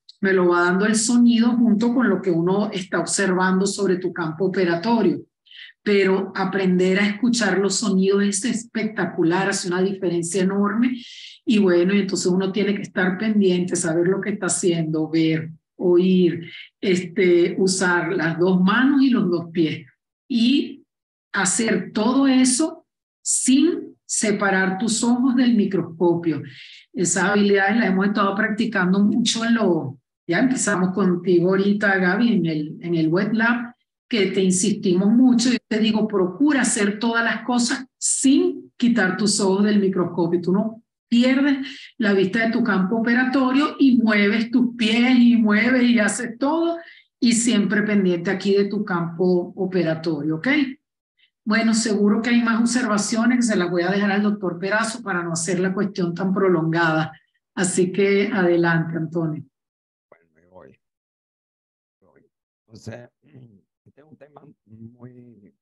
va dando el sonido junto con lo que uno está observando sobre tu campo operatorio. Pero aprender a escuchar los sonidos es espectacular, hace una diferencia enorme. Y bueno, y entonces uno tiene que estar pendiente, saber lo que está haciendo, ver, oír, usar las dos manos y los dos pies. Y hacer todo eso sin separar tus ojos del microscopio. Esas habilidades las hemos estado practicando mucho ya empezamos contigo ahorita, Gaby, en el wet lab, que te insistimos mucho. Yo te digo, procura hacer todas las cosas sin quitar tus ojos del microscopio. Tú no pierdes la vista de tu campo operatorio y mueves tus pies y mueves y haces todo y siempre pendiente aquí de tu campo operatorio, ¿ok? Bueno, seguro que hay más observaciones que se las voy a dejar al doctor Perazo para no hacer la cuestión tan prolongada. Así que adelante, Antonio. Bueno, me voy. Entonces, este es un tema muy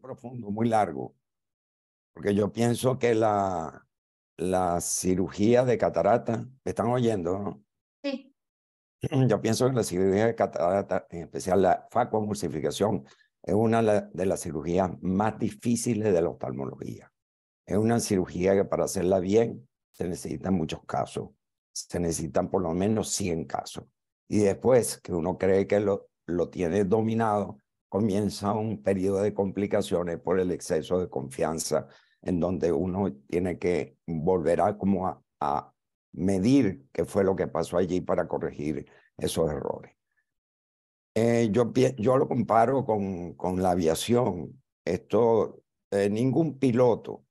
profundo, muy largo, porque yo pienso que la cirugía de catarata, ¿me están oyendo, no? Sí. Yo pienso que la cirugía de catarata, en especial la facoemulsificación, es una de las cirugías más difíciles de la oftalmología. Es una cirugía que para hacerla bien se necesitan muchos casos. Se necesitan por lo menos 100 casos. Y después que uno cree que lo tiene dominado, comienza un periodo de complicaciones por el exceso de confianza, en donde uno tiene que volver a medir qué fue lo que pasó allí para corregir esos errores. Yo lo comparo con la aviación. Ningún piloto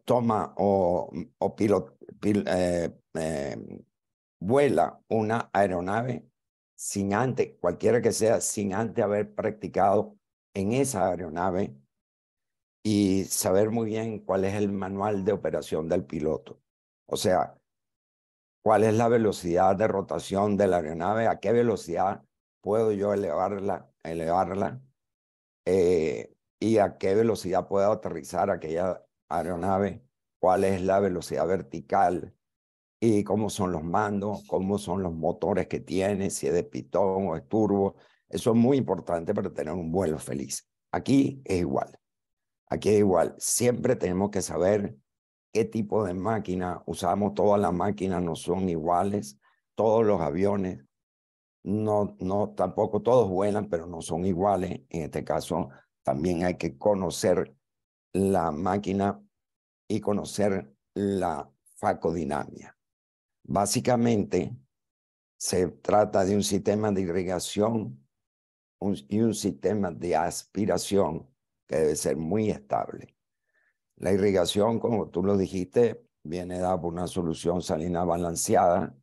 toma vuela una aeronave sin antes, cualquiera que sea, sin antes haber practicado en esa aeronave y saber muy bien cuál es el manual de operación del piloto. O sea, cuál es la velocidad de rotación de la aeronave, a qué velocidad puedo yo elevarla y a qué velocidad puedo aterrizar aquella aeronave, cuál es la velocidad vertical y cómo son los mandos, cómo son los motores que tiene, si es de pitón o es turbo. Eso es muy importante para tener un vuelo feliz. Aquí es igual. Aquí es igual. Siempre tenemos que saber qué tipo de máquina usamos. Todas las máquinas no son iguales. Todos los aviones, tampoco todos vuelan, pero no son iguales. En este caso, también hay que conocer la máquina y conocer la facodinamia. Básicamente, se trata de un sistema de irrigación y un sistema de aspiración que debe ser muy estable. La irrigación, como tú lo dijiste, viene dada por una solución salina balanceada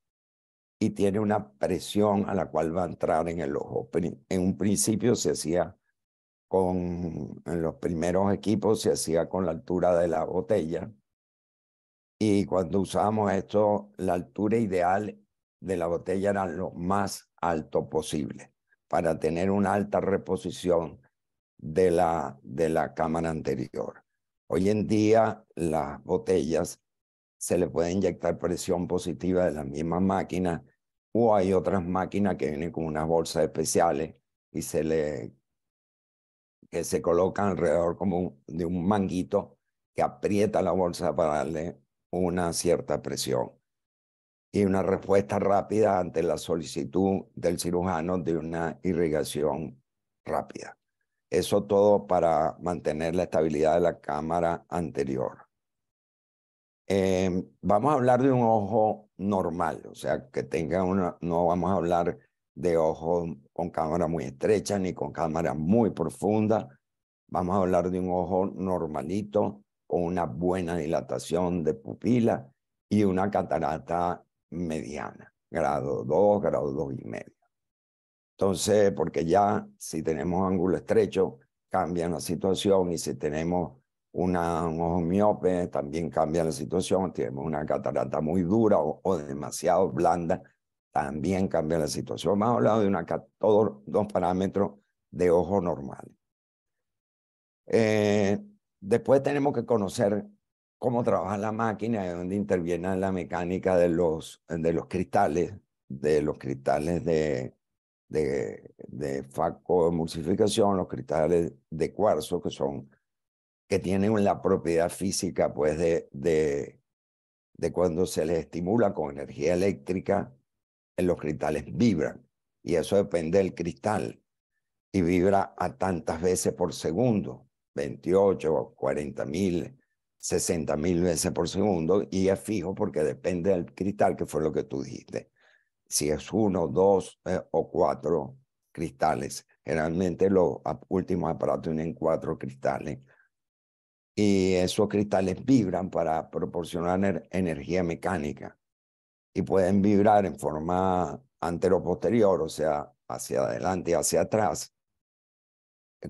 y tiene una presión a la cual va a entrar en el ojo. En un principio se hacía en los primeros equipos se hacía con la altura de la botella. Y cuando usábamos esto, la altura ideal de la botella era lo más alto posible para tener una alta reposición de la cámara anterior. Hoy en día las botellas se le puede inyectar presión positiva de la misma máquina o hay otras máquinas que vienen con unas bolsas especiales y que se colocan alrededor como de un manguito que aprieta la bolsa para darle una cierta presión y una respuesta rápida ante la solicitud del cirujano de una irrigación rápida. Eso todo para mantener la estabilidad de la cámara anterior. Vamos a hablar de un ojo normal, o sea, que tenga no vamos a hablar de ojos con cámara muy estrecha ni con cámara muy profunda. Vamos a hablar de un ojo normalito con una buena dilatación de pupila y una catarata mediana, grado 2, grado 2,5. Entonces, porque ya si tenemos ángulo estrecho, cambia la situación, y si tenemos un ojo miope, también cambia la situación. Tenemos una catarata muy dura o demasiado blanda, también cambia la situación. Hemos hablado de todos dos parámetros de ojo normal. Después tenemos que conocer cómo trabaja la máquina y dónde interviene la mecánica de los cristales, de facoemulsificación, los cristales de cuarzo, que tienen la propiedad física, pues, de cuando se les estimula con energía eléctrica, los cristales vibran, y eso depende del cristal, y vibra a tantas veces por segundo, 28, 40,000, 60,000 veces por segundo, y es fijo porque depende del cristal, que fue lo que tú dijiste. Si es 1, 2 o 4 cristales. Generalmente los últimos aparatos tienen 4 cristales. Y esos cristales vibran para proporcionar energía mecánica. Y pueden vibrar en forma antero-posterior, o sea, hacia adelante y hacia atrás,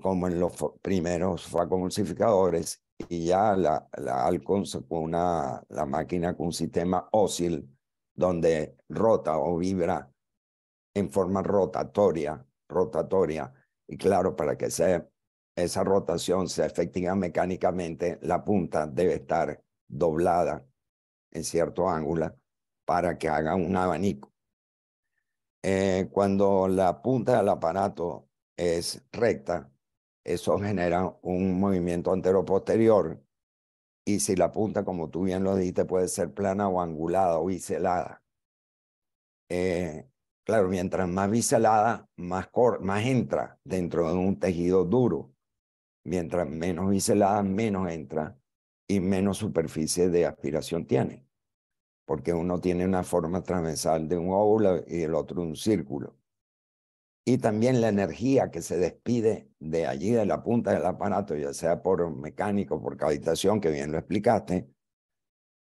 como en los primeros facoemulsificadores. Y ya la Alcon sacó la máquina con un sistema ósil, donde rota o vibra en forma rotatoria. Y claro, para que esa rotación sea efectiva mecánicamente, la punta debe estar doblada en cierto ángulo para que haga un abanico. Cuando la punta del aparato es recta, eso genera un movimiento antero-posterior, y si la punta, como tú bien lo dijiste, puede ser plana o angulada o biselada. Claro, mientras más biselada, más entra dentro de un tejido duro. Mientras menos biselada, menos entra y menos superficie de aspiración tiene. Porque uno tiene una forma transversal de un óvulo y el otro un círculo. Y también la energía que se despide de allí, de la punta del aparato, ya sea por mecánico, por cavitación, que bien lo explicaste,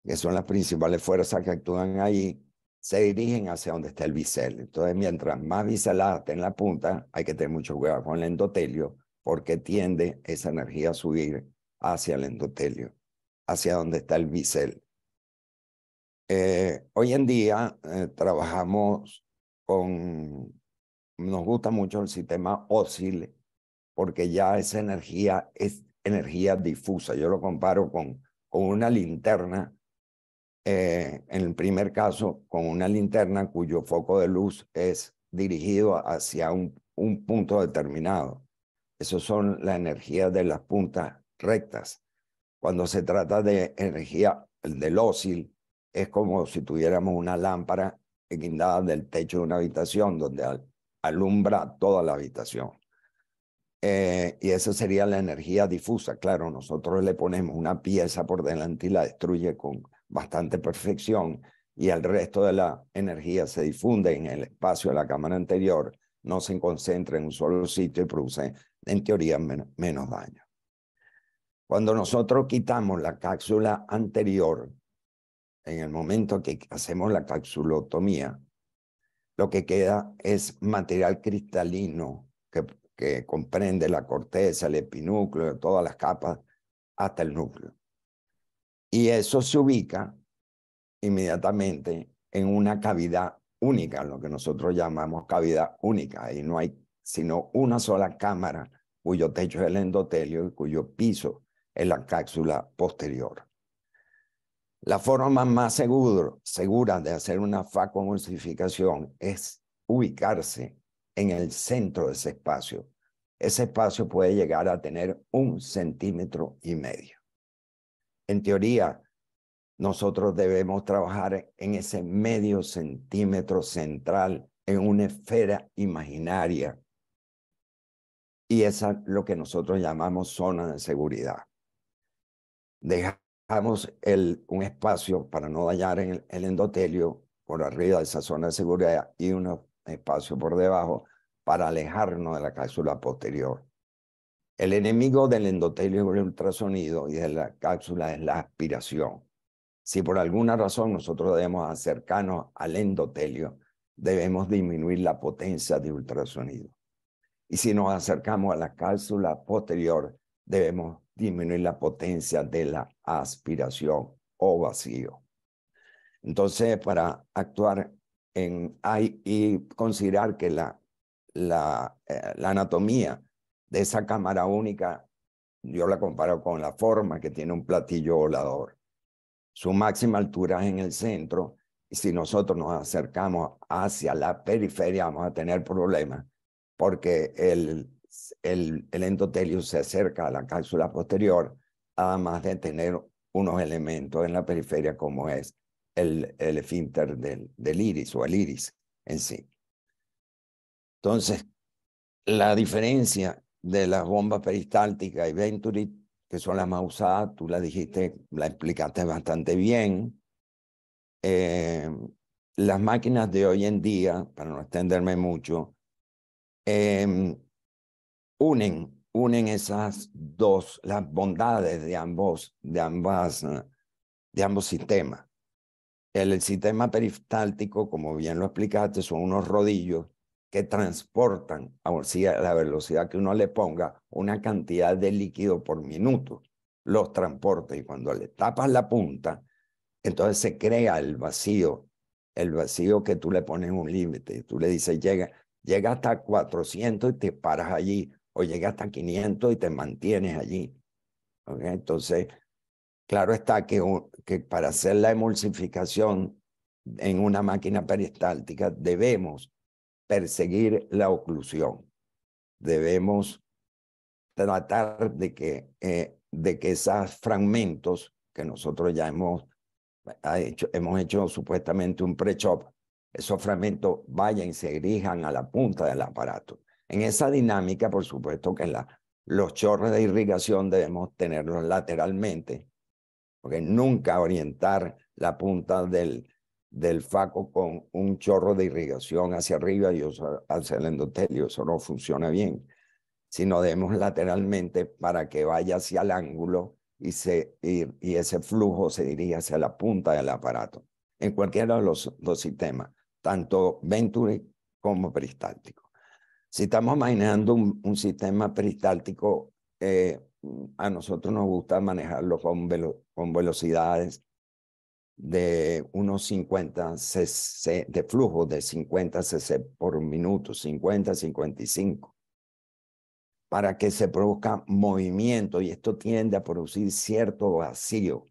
que son las principales fuerzas que actúan ahí, se dirigen hacia donde está el bisel. Entonces, mientras más biselada esté en la punta, hay que tener mucho cuidado con el endotelio, porque tiende esa energía a subir hacia el endotelio, hacia donde está el bisel. Hoy en día trabajamos nos gusta mucho el sistema ósil, porque ya esa energía es energía difusa. Yo lo comparo con una linterna. En el primer caso, con una linterna cuyo foco de luz es dirigido hacia un punto determinado. Esas son las energías de las puntas rectas. Cuando se trata de energía del ósil, es como si tuviéramos una lámpara guindada del techo de una habitación, donde alumbra toda la habitación. Y esa sería la energía difusa. Claro, nosotros le ponemos una pieza por delante y la destruye con bastante perfección, y el resto de la energía se difunde en el espacio de la cámara anterior, no se concentra en un solo sitio y produce, en teoría, menos daño. Cuando nosotros quitamos la cápsula anterior, en el momento que hacemos la capsulotomía, lo que queda es material cristalino que comprende la corteza, el epinúcleo, todas las capas, hasta el núcleo. Y eso se ubica inmediatamente en una cavidad única, lo que nosotros llamamos cavidad única. Ahí no hay sino una sola cámara, cuyo techo es el endotelio y cuyo piso es la cápsula posterior. La forma más segura de hacer una facoemulsificación es ubicarse en el centro de ese espacio. Ese espacio puede llegar a tener 1,5 centímetros. En teoría, nosotros debemos trabajar en ese medio centímetro central, en una esfera imaginaria. Y esa es lo que nosotros llamamos zona de seguridad. Dejamos un espacio para no dañar el endotelio por arriba de esa zona de seguridad, y un espacio por debajo para alejarnos de la cápsula posterior. El enemigo del endotelio es el ultrasonido, y de la cápsula es la aspiración. Si por alguna razón nosotros debemos acercarnos al endotelio, debemos disminuir la potencia de ultrasonido. Y si nos acercamos a la cápsula posterior, debemos disminuir la potencia de la aspiración o vacío. Entonces, para actuar y considerar que la anatomía de esa cámara única, yo la comparo con la forma que tiene un platillo volador. Su máxima altura es en el centro, y si nosotros nos acercamos hacia la periferia vamos a tener problemas, porque el endotelio se acerca a la cápsula posterior, además de tener unos elementos en la periferia como es el esfínter del iris o el iris en sí. Entonces, la diferencia de las bombas peristálticas y Venturi, que son las más usadas, tú la dijiste, la explicaste bastante bien. Las máquinas de hoy en día, para no extenderme mucho, unen esas dos, las bondades de ambos sistemas. El sistema peristáltico, como bien lo explicaste, son unos rodillos que transportan a la velocidad que uno le ponga una cantidad de líquido por minuto. Los transporta, y cuando le tapas la punta, entonces se crea el vacío que tú le pones un límite. Tú le dices, llega hasta 400 y te paras allí, o llega hasta 500 y te mantienes allí. ¿Okay? Entonces, claro está que para hacer la emulsificación en una máquina peristáltica debemos perseguir la oclusión. Debemos tratar de que esos fragmentos que nosotros ya hemos hecho supuestamente un pre-chop, esos fragmentos vayan y se dirijan a la punta del aparato. En esa dinámica, por supuesto que los chorros de irrigación debemos tenerlos lateralmente, porque nunca orientar la punta del faco con un chorro de irrigación hacia arriba y hacia el endotelio, eso no funciona bien, sino debemos lateralmente para que vaya hacia el ángulo y ese flujo se dirige hacia la punta del aparato, en cualquiera de los dos sistemas, tanto Venturi como peristáltico. Si estamos manejando un sistema peristáltico, a nosotros nos gusta manejarlo con velocidades de unos 50 cc, de flujo de 50 cc por minuto, 50, 55, para que se produzca movimiento, y esto tiende a producir cierto vacío.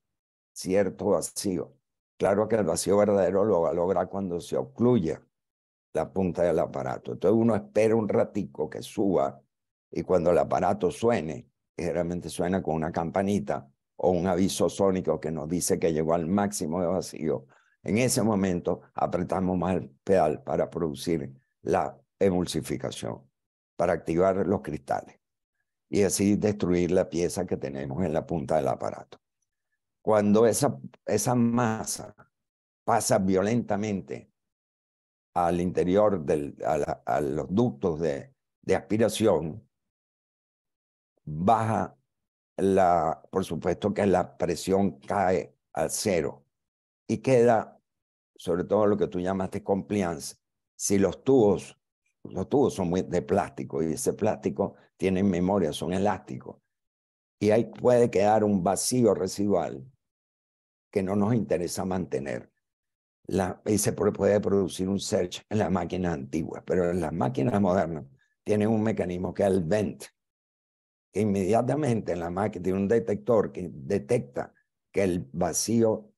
Claro que el vacío verdadero lo va a lograr cuando se ocluya la punta del aparato. Entonces uno espera un ratico que suba, y cuando el aparato suene, generalmente suena con una campanita o un aviso sónico que nos dice que llegó al máximo de vacío, en ese momento apretamos más el pedal para producir la emulsificación, para activar los cristales y así destruir la pieza que tenemos en la punta del aparato. Cuando esa masa pasa violentamente al interior a los ductos de aspiración, baja por supuesto que la presión cae al cero y queda, sobre todo lo que tú llamaste compliance, si los tubos son de plástico, y ese plástico tiene memoria, son elásticos, y ahí puede quedar un vacío residual que no nos interesa mantener. Y se puede producir un surge en las máquinas antiguas, pero en las máquinas modernas tienen un mecanismo que es el vent, que inmediatamente en la máquina tiene un detector que detecta que el vacío,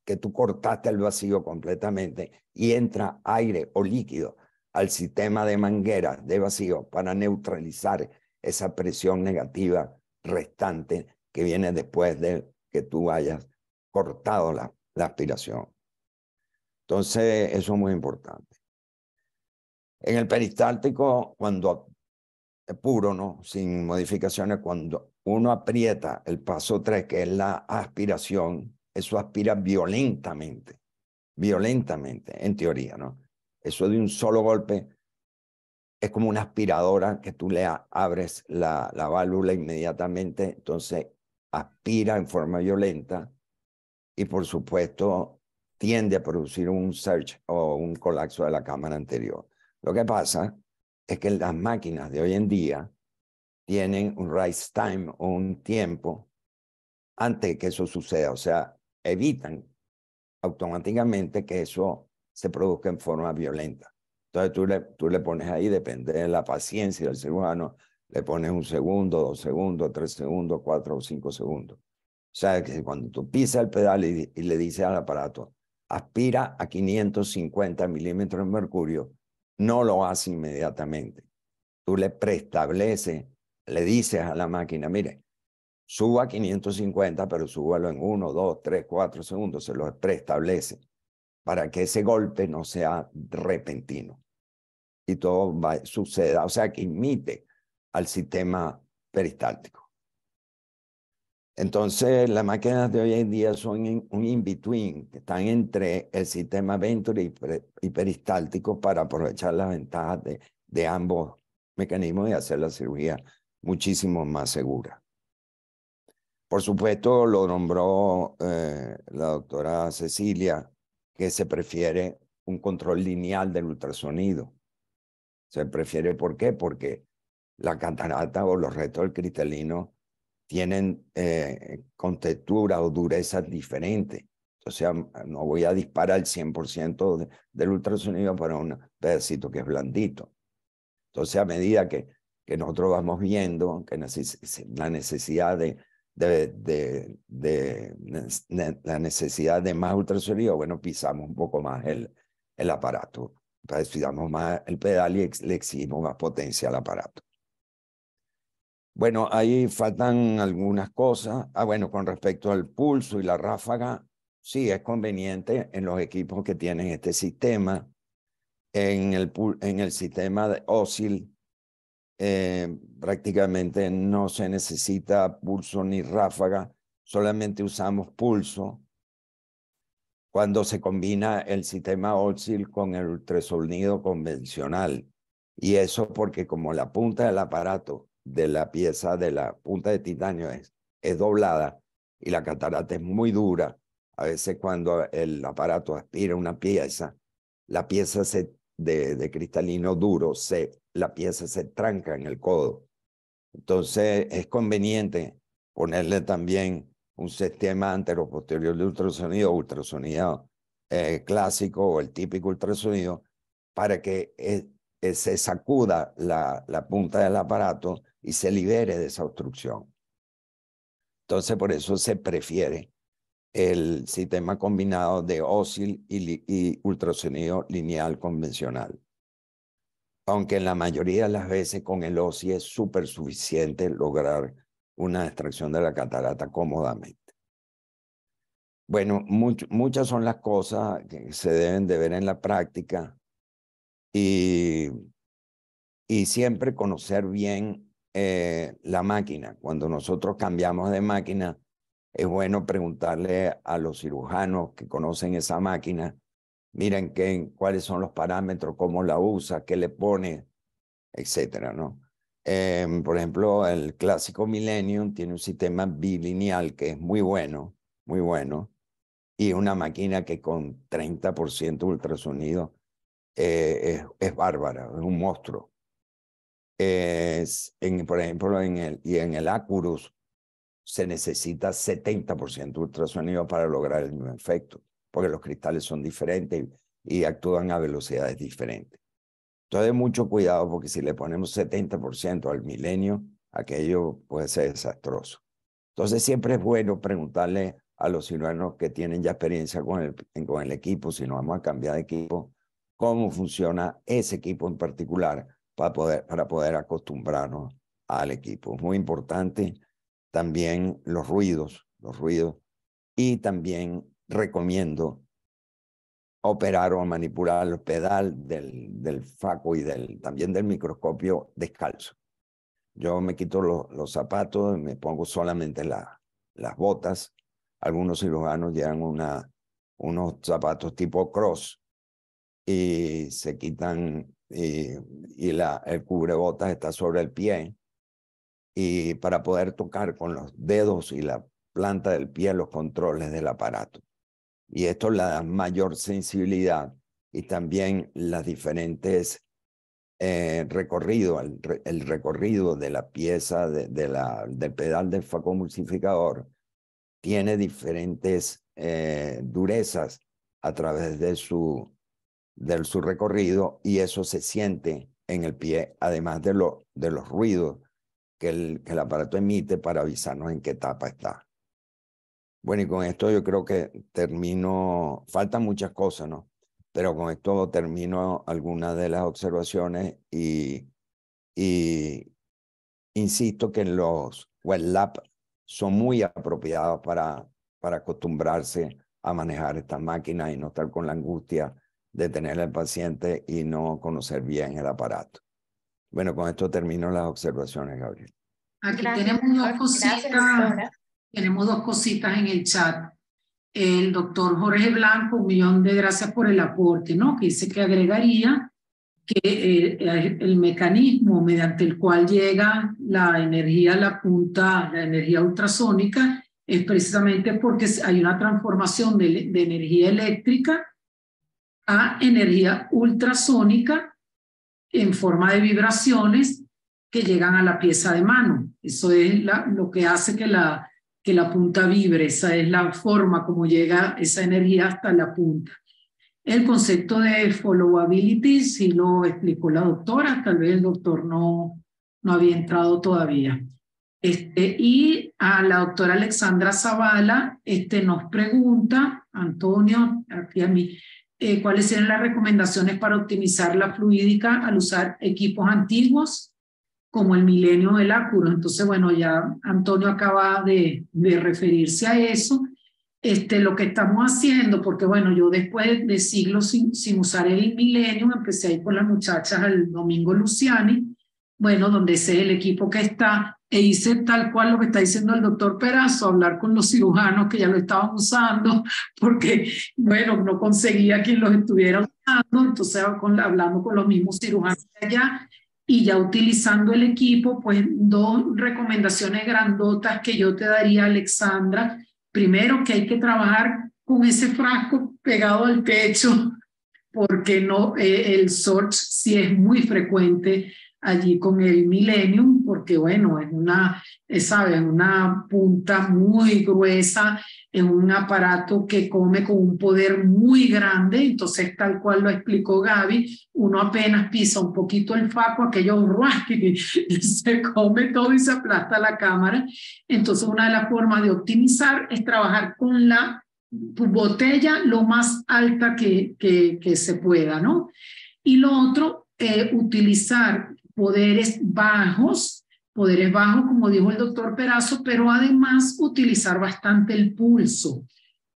que tú cortaste el vacío completamente, y entra aire o líquido al sistema de manguera de vacío para neutralizar esa presión negativa restante que viene después de que tú hayas cortado la aspiración. Entonces, eso es muy importante. En el peristáltico, cuando es puro, ¿no? Sin modificaciones, cuando uno aprieta el paso 3, que es la aspiración, eso aspira violentamente, en teoría, ¿no? Eso de un solo golpe es como una aspiradora que tú le abres la válvula inmediatamente, entonces aspira en forma violenta, y por supuesto tiende a producir un surge o un colapso de la cámara anterior. Lo que pasa es que las máquinas de hoy en día tienen un rise time o un tiempo antes de que eso suceda, o sea, evitan automáticamente que eso se produzca en forma violenta. Entonces tú le pones ahí, depende de la paciencia del cirujano, le pones 1 segundo, 2 segundos, 3 segundos, 4 o 5 segundos. O sea, que cuando tú pisas el pedal y le dices al aparato, aspira a 550 milímetros de mercurio, no lo hace inmediatamente. Tú le preestableces, le dices a la máquina, mire, suba a 550, pero súbalo en 1, 2, 3, 4 segundos, se lo preestablece para que ese golpe no sea repentino y todo suceda, o sea, que imite al sistema peristáltico. Entonces, las máquinas de hoy en día son un in-between, que están entre el sistema Venturi y peristáltico para aprovechar las ventajas de ambos mecanismos y hacer la cirugía muchísimo más segura. Por supuesto, lo nombró la doctora Cecilia, que se prefiere un control lineal del ultrasonido. Se prefiere, ¿por qué? Porque la catarata o los restos del cristalino tienen contextura o dureza diferente. O sea, no voy a disparar el 100% del ultrasonido para un pedacito que es blandito. Entonces, a medida que nosotros vamos viendo que la necesidad la necesidad de más ultrasonido, bueno, pisamos un poco más el aparato, pisamos más el pedal y le exigimos más potencia al aparato. Bueno, ahí faltan algunas cosas. Bueno, con respecto al pulso y la ráfaga, sí, es conveniente en los equipos que tienen este sistema. En el sistema de OSIL, prácticamente no se necesita pulso ni ráfaga, solamente usamos pulso cuando se combina el sistema OSIL con el ultrasonido convencional. Y eso porque como la punta del aparato de la pieza de la punta de titanio es doblada y la catarata es muy dura, a veces cuando el aparato aspira una pieza, la pieza de cristalino duro, la pieza se tranca en el codo. Entonces es conveniente ponerle también un sistema anteroposterior de ultrasonido clásico o el típico ultrasonido para que se sacuda la punta del aparato y se libere de esa obstrucción. Entonces por eso se prefiere el sistema combinado de OSIL y ultrasonido lineal convencional. Aunque en la mayoría de las veces con el OSI es súper suficiente lograr una extracción de la catarata cómodamente. Bueno, muchas son las cosas que se deben de ver en la práctica y siempre conocer bien la máquina. Cuando nosotros cambiamos de máquina, es bueno preguntarle a los cirujanos que conocen esa máquina, miren cuáles son los parámetros, cómo la usa, qué le pone, etcétera, ¿no? Por ejemplo, el clásico Millennium tiene un sistema bilineal que es muy bueno, y una máquina que con 30% ultrasonido es bárbara, es un monstruo. Por ejemplo, en el Acurus se necesita 70% ultrasonido para lograr el mismo efecto, porque los cristales son diferentes y actúan a velocidades diferentes. Entonces, mucho cuidado porque si le ponemos 70% al milenio, aquello puede ser desastroso. Entonces, siempre es bueno preguntarle a los cirujanos que tienen ya experiencia con el equipo, si nos vamos a cambiar de equipo, cómo funciona ese equipo en particular para poder acostumbrarnos al equipo. Es muy importante también los ruidos, y también recomiendo operar o manipular el pedal del faco y también del microscopio descalzo. Yo me quito los zapatos, me pongo solamente las botas. Algunos cirujanos llevan unos zapatos tipo cross y se quitan y el cubrebotas está sobre el pie y para poder tocar con los dedos y la planta del pie los controles del aparato. y esto le da mayor sensibilidad y también las diferentes recorrido, el recorrido de la pieza del pedal del facomulsificador tiene diferentes durezas a través de su recorrido, y eso se siente en el pie, además de los ruidos que el aparato emite para avisarnos en qué etapa está. Bueno, y con esto yo creo que termino, faltan muchas cosas, ¿no? Pero con esto termino algunas de las observaciones y insisto que los wet lab son muy apropiados para acostumbrarse a manejar estas máquinas y no estar con la angustia de tener al paciente y no conocer bien el aparato. Bueno, con esto termino las observaciones, Gabriel. Aquí Gracias, tenemos dos doctor. cositas. Gracias, doctora. Tenemos dos cositas en el chat. El doctor Jorge Blanco, 1.000.000 de gracias por el aporte, ¿no? Que dice que agregaría que el mecanismo mediante el cual llega la energía a la punta, la energía ultrasónica, es precisamente porque hay una transformación de energía eléctrica a energía ultrasónica en forma de vibraciones que llegan a la pieza de mano. Eso es lo que hace que la punta vibre. Esa es la forma como llega esa energía hasta la punta. El concepto de followability sí lo explicó la doctora, tal vez el doctor no había entrado todavía. Y a la doctora Alexandra Zavala nos pregunta, Antonio, aquí a mí, ¿cuáles serían las recomendaciones para optimizar la fluídica al usar equipos antiguos como el Milenio del Acuro? Entonces, bueno, ya Antonio acaba de referirse a eso. Lo que estamos haciendo, porque bueno, yo después de siglos sin usar el Millennium, empecé a ir con las muchachas al Domingo Luciani, bueno, donde ese es el equipo que está, e hice tal cual lo que está diciendo el doctor Perazo, hablar con los cirujanos que ya lo estaban usando, porque bueno, no conseguía quien los estuviera usando, entonces hablando con los mismos cirujanos de allá, y ya utilizando el equipo, pues dos recomendaciones grandotas que yo te daría, Alexandra. Primero, que hay que trabajar con ese frasco pegado al pecho, porque no, el Sorge sí es muy frecuente allí con el Millennium, porque bueno, es una punta muy gruesa, es un aparato que come con un poder muy grande, entonces tal cual lo explicó Gaby, uno apenas pisa un poquito el faco, aquello y se come todo y se aplasta la cámara. Entonces una de las formas de optimizar es trabajar con la botella lo más alta que se pueda, ¿no? Y lo otro, utilizar poderes bajos, como dijo el doctor Perazo, pero además utilizar bastante el pulso.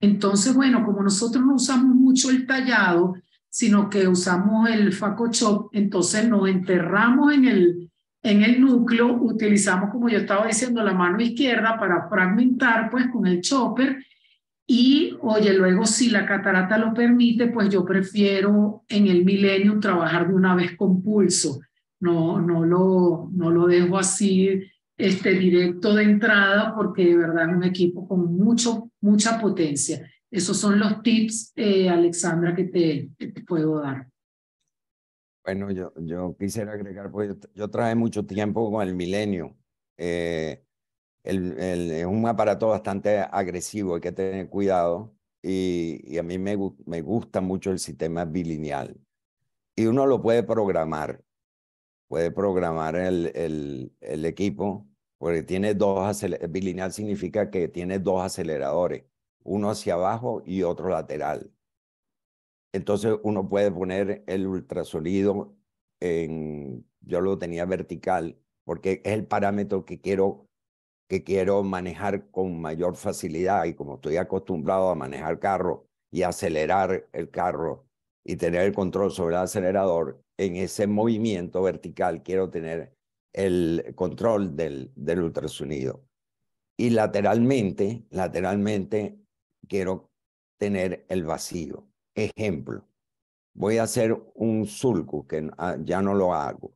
Entonces, bueno, como nosotros no usamos mucho el tallado, sino que usamos el FacoChop, entonces nos enterramos en el núcleo, utilizamos, como yo estaba diciendo, la mano izquierda para fragmentar, pues, con el chopper. Y, oye, luego si la catarata lo permite, pues yo prefiero en el Millennium trabajar de una vez con pulso. No lo dejo así directo de entrada, porque de verdad es un equipo con mucha potencia. Esos son los tips, Alexandra, que te puedo dar. Bueno, yo quisiera agregar, pues yo trabajé mucho tiempo con el Milenio. Es un aparato bastante agresivo, hay que tener cuidado, y a mí me gusta mucho el sistema bilineal. Y uno lo puede programar el equipo, porque tiene bilineal significa que tiene dos aceleradores, uno hacia abajo y otro lateral. Entonces uno puede poner el ultrasonido yo lo tenía vertical, porque es el parámetro que quiero manejar con mayor facilidad, y como estoy acostumbrado a manejar carro y acelerar el carro y tener el control sobre el acelerador, en ese movimiento vertical quiero tener el control del ultrasonido. Y lateralmente quiero tener el vacío. Ejemplo, voy a hacer un sulco, que ya no lo hago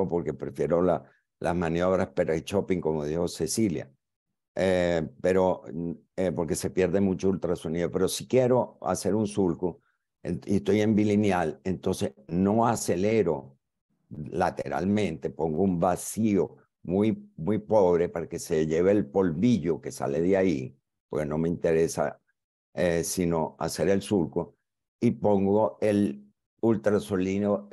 porque prefiero las maniobras per shopping, como dijo Cecilia. porque se pierde mucho ultrasonido. Pero si quiero hacer un surco y estoy en bilineal, entonces no acelero lateralmente, pongo un vacío muy, muy pobre para que se lleve el polvillo que sale de ahí, porque no me interesa sino hacer el surco, y pongo el ultrasonido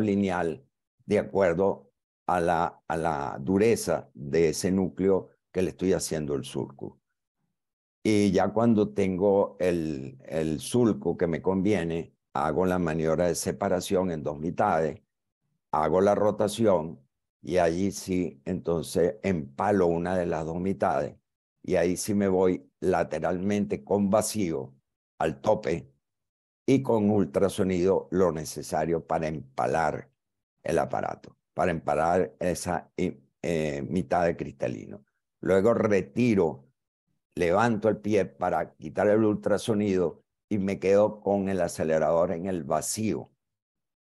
lineal de acuerdo a la dureza de ese núcleo que le estoy haciendo el surco. Y ya cuando tengo el surco que me conviene, hago la maniobra de separación en dos mitades, hago la rotación y allí sí, entonces empalo una de las dos mitades y ahí sí me voy lateralmente con vacío al tope y con ultrasonido lo necesario para empalar el aparato, para empalar esa mitad de cristalino. Luego retiro, levanto el pie para quitar el ultrasonido y me quedo con el acelerador en el vacío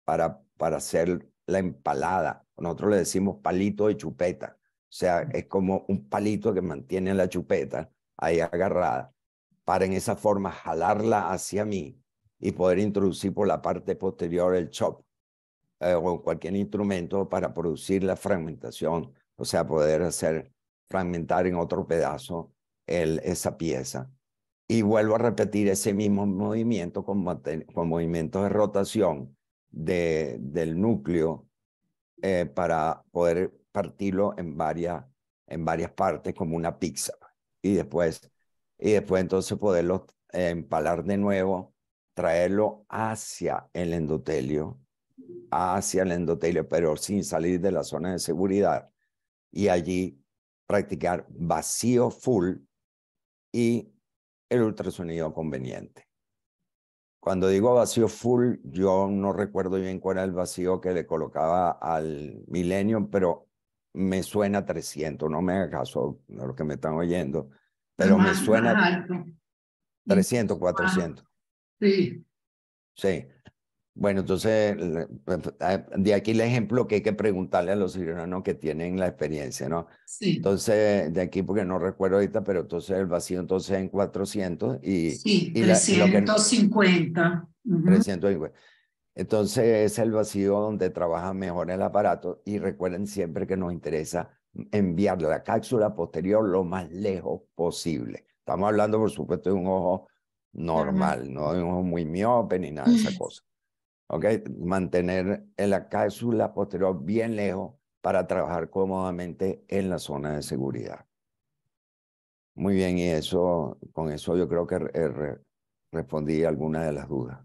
para hacer la empalada. Nosotros le decimos palito de chupeta. O sea, es como un palito que mantiene la chupeta ahí agarrada para en esa forma jalarla hacia mí y poder introducir por la parte posterior el chop o cualquier instrumento para producir la fragmentación, o sea, poder hacer fragmentar en otro pedazo esa pieza. Y vuelvo a repetir ese mismo movimiento con movimientos de rotación del núcleo para poder partirlo en varias partes como una pizza. Y después entonces poderlo empalar de nuevo, traerlo hacia el endotelio, pero sin salir de la zona de seguridad. Y allí practicar vacío full y el ultrasonido conveniente. Cuando digo vacío full, yo no recuerdo bien cuál era el vacío que le colocaba al Millennium, pero me suena 300, no me haga caso de lo que me están oyendo, pero me suena más alto. 300, 400. Sí. Sí. Bueno, entonces, de aquí el ejemplo que hay que preguntarle a los cirujanos que tienen la experiencia, ¿no? Sí. Entonces, de aquí, porque no recuerdo ahorita, pero entonces el vacío entonces en 400 Sí, y lo que 350. 350. Entonces es el vacío donde trabaja mejor el aparato y recuerden siempre que nos interesa enviar la cápsula posterior lo más lejos posible. Estamos hablando, por supuesto, de un ojo normal, no de un ojo muy miope ni nada de esa cosa. ¿Ok? Mantener la cápsula posterior bien lejos para trabajar cómodamente en la zona de seguridad. Muy bien, y con eso yo creo que respondí algunas de las dudas.